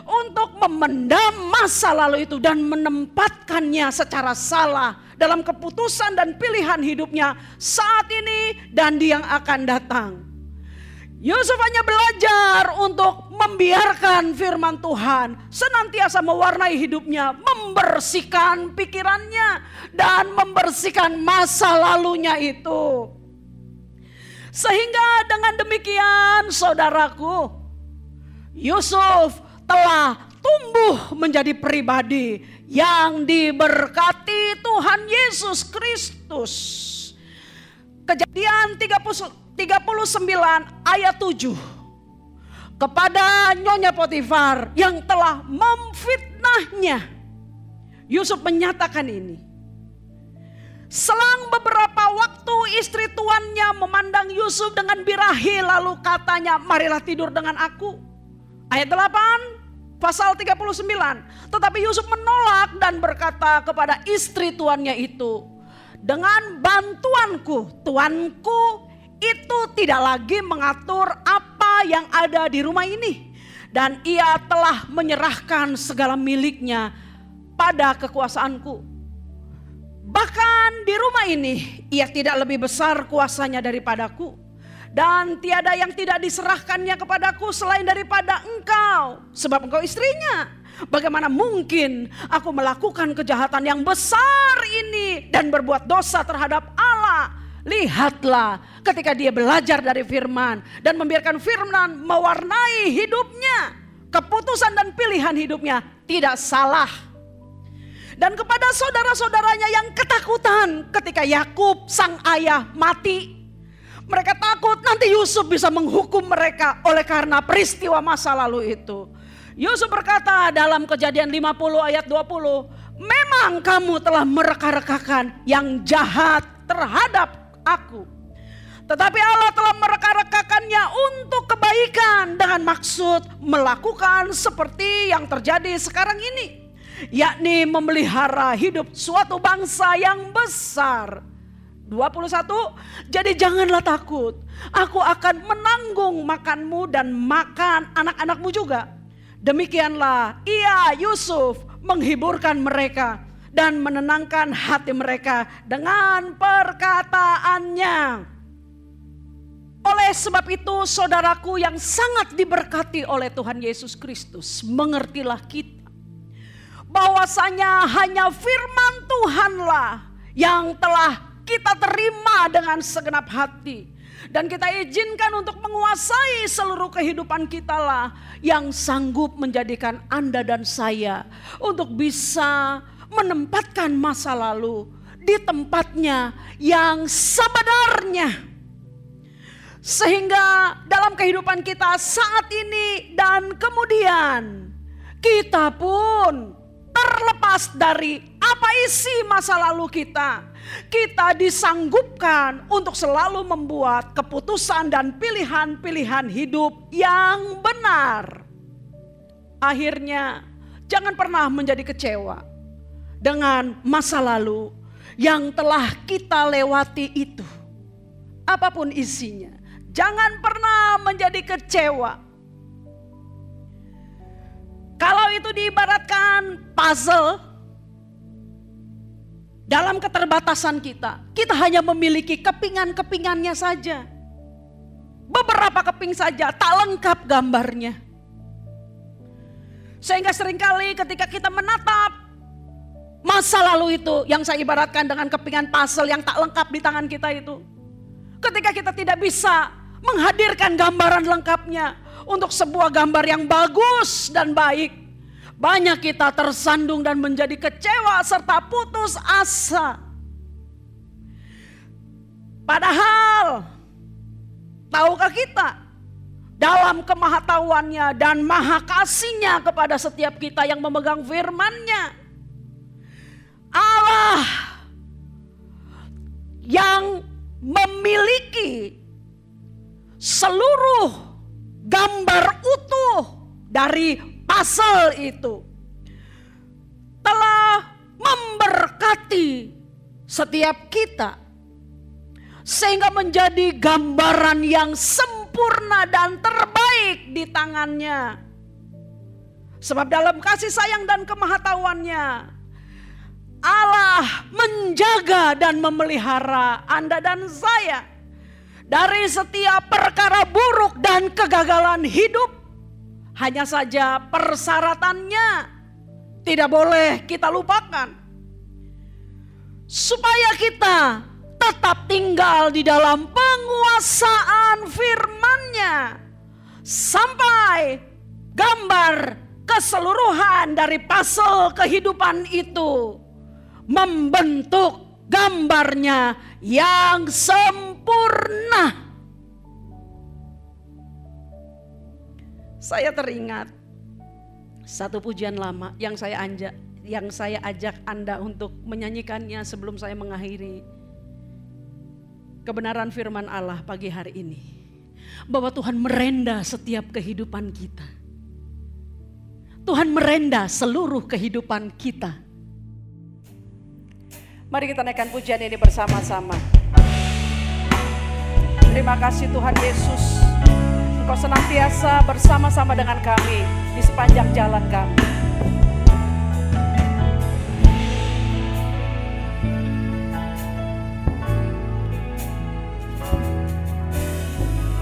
untuk memendam masa lalu itu dan menempatkannya secara salah dalam keputusan dan pilihan hidupnya saat ini dan di yang akan datang. Yusuf hanya belajar untuk membiarkan firman Tuhan senantiasa mewarnai hidupnya, membersihkan pikirannya dan membersihkan masa lalunya itu. Sehingga dengan demikian saudaraku, Yusuf telah tumbuh menjadi pribadi yang diberkati Tuhan Yesus Kristus. Kejadian 39 ayat 7. Kepada Nyonya Potifar yang telah memfitnahnya, Yusuf menyatakan ini. Selang beberapa waktu istri tuannya memandang Yusuf dengan birahi, lalu katanya, marilah tidur dengan aku. Ayat 8 pasal 39. Tetapi Yusuf menolak dan berkata kepada istri tuannya itu, dengan bantuanku, tuanku itu tidak lagi mengatur apa yang ada di rumah ini. Dan ia telah menyerahkan segala miliknya pada kekuasaanku. Bahkan di rumah ini ia tidak lebih besar kuasanya daripadaku. Dan tiada yang tidak diserahkannya kepadaku selain daripada engkau. Sebab engkau istrinya. Bagaimana mungkin aku melakukan kejahatan yang besar ini dan berbuat dosa terhadap Allah? Lihatlah ketika dia belajar dari firman dan membiarkan firman mewarnai hidupnya. Keputusan dan pilihan hidupnya tidak salah. Dan kepada saudara-saudaranya yang ketakutan ketika Yakub sang ayah mati. Mereka takut nanti Yusuf bisa menghukum mereka oleh karena peristiwa masa lalu itu. Yusuf berkata dalam Kejadian 50 ayat 20. Memang kamu telah mereka-rekakan yang jahat terhadap aku. Tetapi Allah telah mereka-rekakannya untuk kebaikan dengan maksud melakukan seperti yang terjadi sekarang ini. Yakni memelihara hidup suatu bangsa yang besar. 21. Jadi janganlah takut. Aku akan menanggung makanmu dan makan anak-anakmu juga. Demikianlah ia Yusuf menghiburkan mereka dan menenangkan hati mereka dengan perkataannya. Oleh sebab itu saudaraku yang sangat diberkati oleh Tuhan Yesus Kristus, mengertilah kita bahwasanya hanya firman Tuhanlah yang telah kita terima dengan segenap hati. Dan kita izinkan untuk menguasai seluruh kehidupan kita lah yang sanggup menjadikan Anda dan saya untuk bisa menempatkan masa lalu di tempatnya yang sebenarnya. Sehingga dalam kehidupan kita saat ini dan kemudian kita pun terlepas dari apa isi masa lalu kita, kita disanggupkan untuk selalu membuat keputusan dan pilihan-pilihan hidup yang benar. Akhirnya jangan pernah menjadi kecewa dengan masa lalu yang telah kita lewati itu. Apapun isinya, jangan pernah menjadi kecewa. Kalau itu diibaratkan puzzle, dalam keterbatasan kita, kita hanya memiliki kepingan-kepingannya saja. Beberapa keping saja, tak lengkap gambarnya. Sehingga seringkali ketika kita menatap masa lalu itu, yang saya ibaratkan dengan kepingan puzzle yang tak lengkap di tangan kita itu. Ketika kita tidak bisa menghadirkan gambaran lengkapnya untuk sebuah gambar yang bagus dan baik, banyak kita tersandung dan menjadi kecewa serta putus asa. Padahal, tahukah kita dalam kemahatauannya dan maha kasih-Nya kepada setiap kita yang memegang firman-Nya, Allah yang memiliki seluruh gambar utuh dari puzzle itu telah memberkati setiap kita sehingga menjadi gambaran yang sempurna dan terbaik di tangannya. Sebab dalam kasih sayang dan kemahatauannya, Allah menjaga dan memelihara Anda dan saya dari setiap perkara buruk dan kegagalan hidup. Hanya saja persyaratannya tidak boleh kita lupakan, supaya kita tetap tinggal di dalam penguasaan firman-Nya sampai gambar keseluruhan dari puzzle kehidupan itu membentuk gambarnya yang sempurna. Saya teringat satu pujian lama yang saya ajak Anda untuk menyanyikannya sebelum saya mengakhiri kebenaran firman Allah pagi hari ini. Bahwa Tuhan merenda setiap kehidupan kita. Tuhan merenda seluruh kehidupan kita. Mari kita naikkan pujian ini bersama-sama. Terima kasih Tuhan Yesus. Engkau senantiasa bersama-sama dengan kami di sepanjang jalan kami.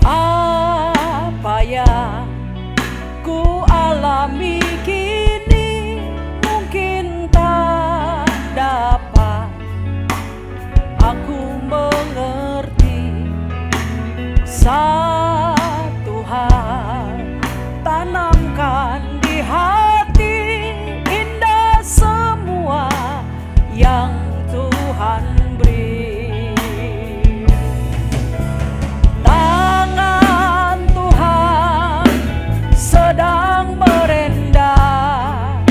Apa yang ku alami kini mungkin tak dapat aku mengerti. Satu hal tanamkan di hati, indah semua yang Tuhan beri. Tangan Tuhan sedang merendah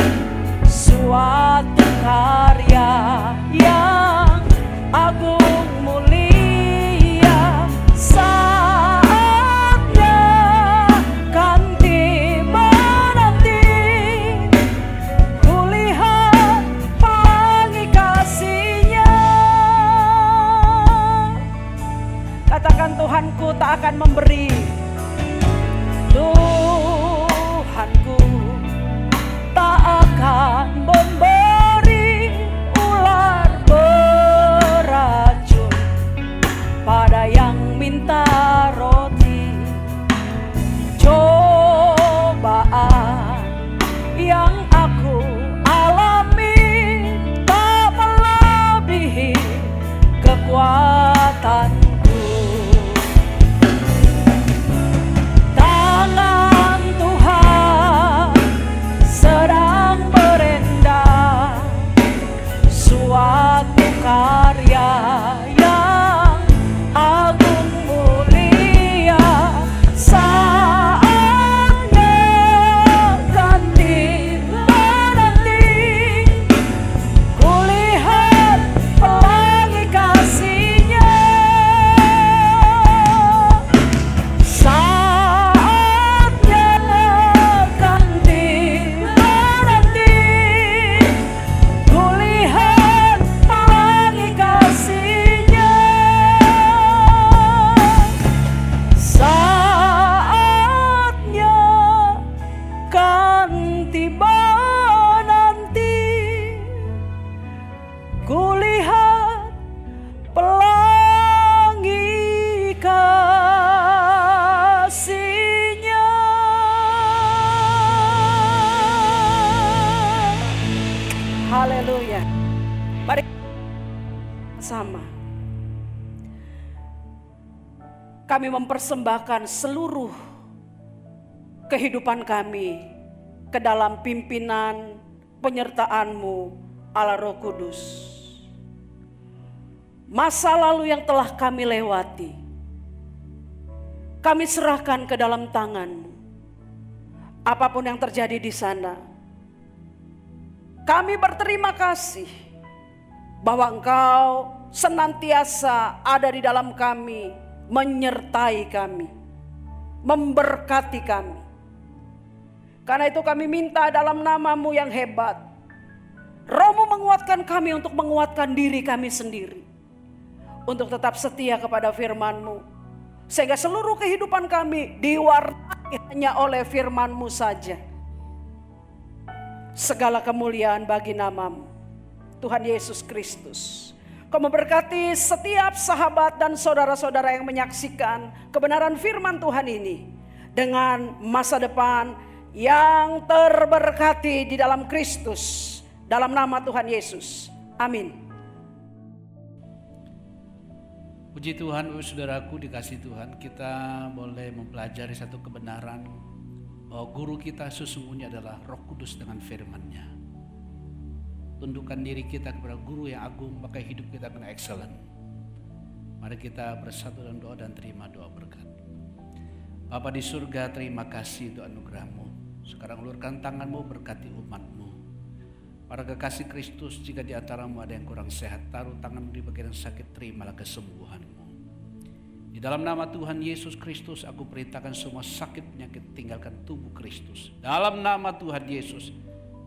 suatu karya yang agung mulia. Saatnya kan tiba nanti, kulihat pelangi kasih-Nya. Katakan, Tuhanku tak akan memberi. Tuhanku tak akan memberi ular beracun pada yang minta roti. Cobaan yang aku alami tak melebihi kekuatanku. Tangan Tuhan sedang merendah suatu karya yang agung mulia. Saatnya kan tiba nanti, kulihat pelangi kasih-Nya. Saatnya kan tiba nanti, kulihat pelangi kasih-Nya. Saatnya kan tiba nanti, kulihat pelangi kasih-Nya. Haleluya. Mari sama. Kami mempersembahkan seluruh kehidupan kami ke dalam pimpinan penyertaan-Mu, Allah Roh Kudus. Masa lalu yang telah kami lewati, kami serahkan ke dalam tangan-Mu. Apapun yang terjadi di sana, kami berterima kasih bahwa Engkau senantiasa ada di dalam kami, menyertai kami, memberkati kami. Karena itu kami minta dalam nama-Mu yang hebat, Roh-Mu menguatkan kami untuk menguatkan diri kami sendiri, untuk tetap setia kepada firman-Mu, sehingga seluruh kehidupan kami diwarnai hanya oleh firman-Mu saja. Segala kemuliaan bagi nama-Mu, Tuhan Yesus Kristus. Kau memberkati setiap sahabat dan saudara-saudara yang menyaksikan kebenaran firman Tuhan ini dengan masa depan yang terberkati di dalam Kristus. Dalam nama Tuhan Yesus. Amin. Puji Tuhan, saudaraku dikasih Tuhan, kita boleh mempelajari satu kebenaran bahwa guru kita sesungguhnya adalah Roh Kudus dengan firman-Nya. Tundukkan diri kita kepada guru yang agung, maka hidup kita akan excellent. Mari kita bersatu dalam doa dan terima doa berkat. Bapa di surga, terima kasih untuk anugerah-Mu. Sekarang ulurkan tangan-Mu, berkati umat-Mu. Para kekasih Kristus, jika di antaramu ada yang kurang sehat, taruh tangan di bagian yang sakit, terimalah kesembuhan-Mu. Di dalam nama Tuhan Yesus Kristus, aku perintahkan semua sakit penyakit tinggalkan tubuh Kristus. Dalam nama Tuhan Yesus,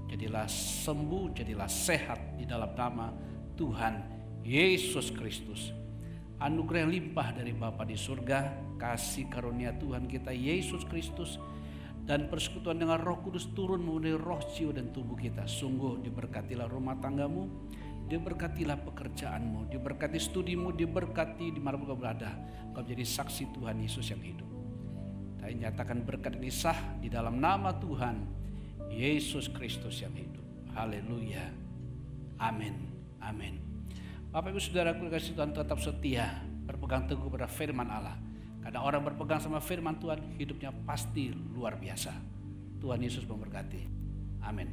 jadilah sembuh, jadilah sehat di dalam nama Tuhan Yesus Kristus. Anugerah yang limpah dari Bapa di surga, kasih karunia Tuhan kita Yesus Kristus, dan persekutuan dengan Roh Kudus turun memenuhi roh, jiwa dan tubuh kita. Sungguh diberkatilah rumah tanggamu, diberkatilah pekerjaanmu, diberkati studimu, diberkati di mana kau berada. Kau menjadi saksi Tuhan Yesus yang hidup. Dan nyatakan berkat ini sah di dalam nama Tuhan Yesus Kristus yang hidup. Haleluya. Amin. Amin. Bapak Ibu Saudaraku dikasih Tuhan, tetap setia berpegang teguh pada firman Allah. Karena orang berpegang sama firman Tuhan, hidupnya pasti luar biasa. Tuhan Yesus memberkati. Amin.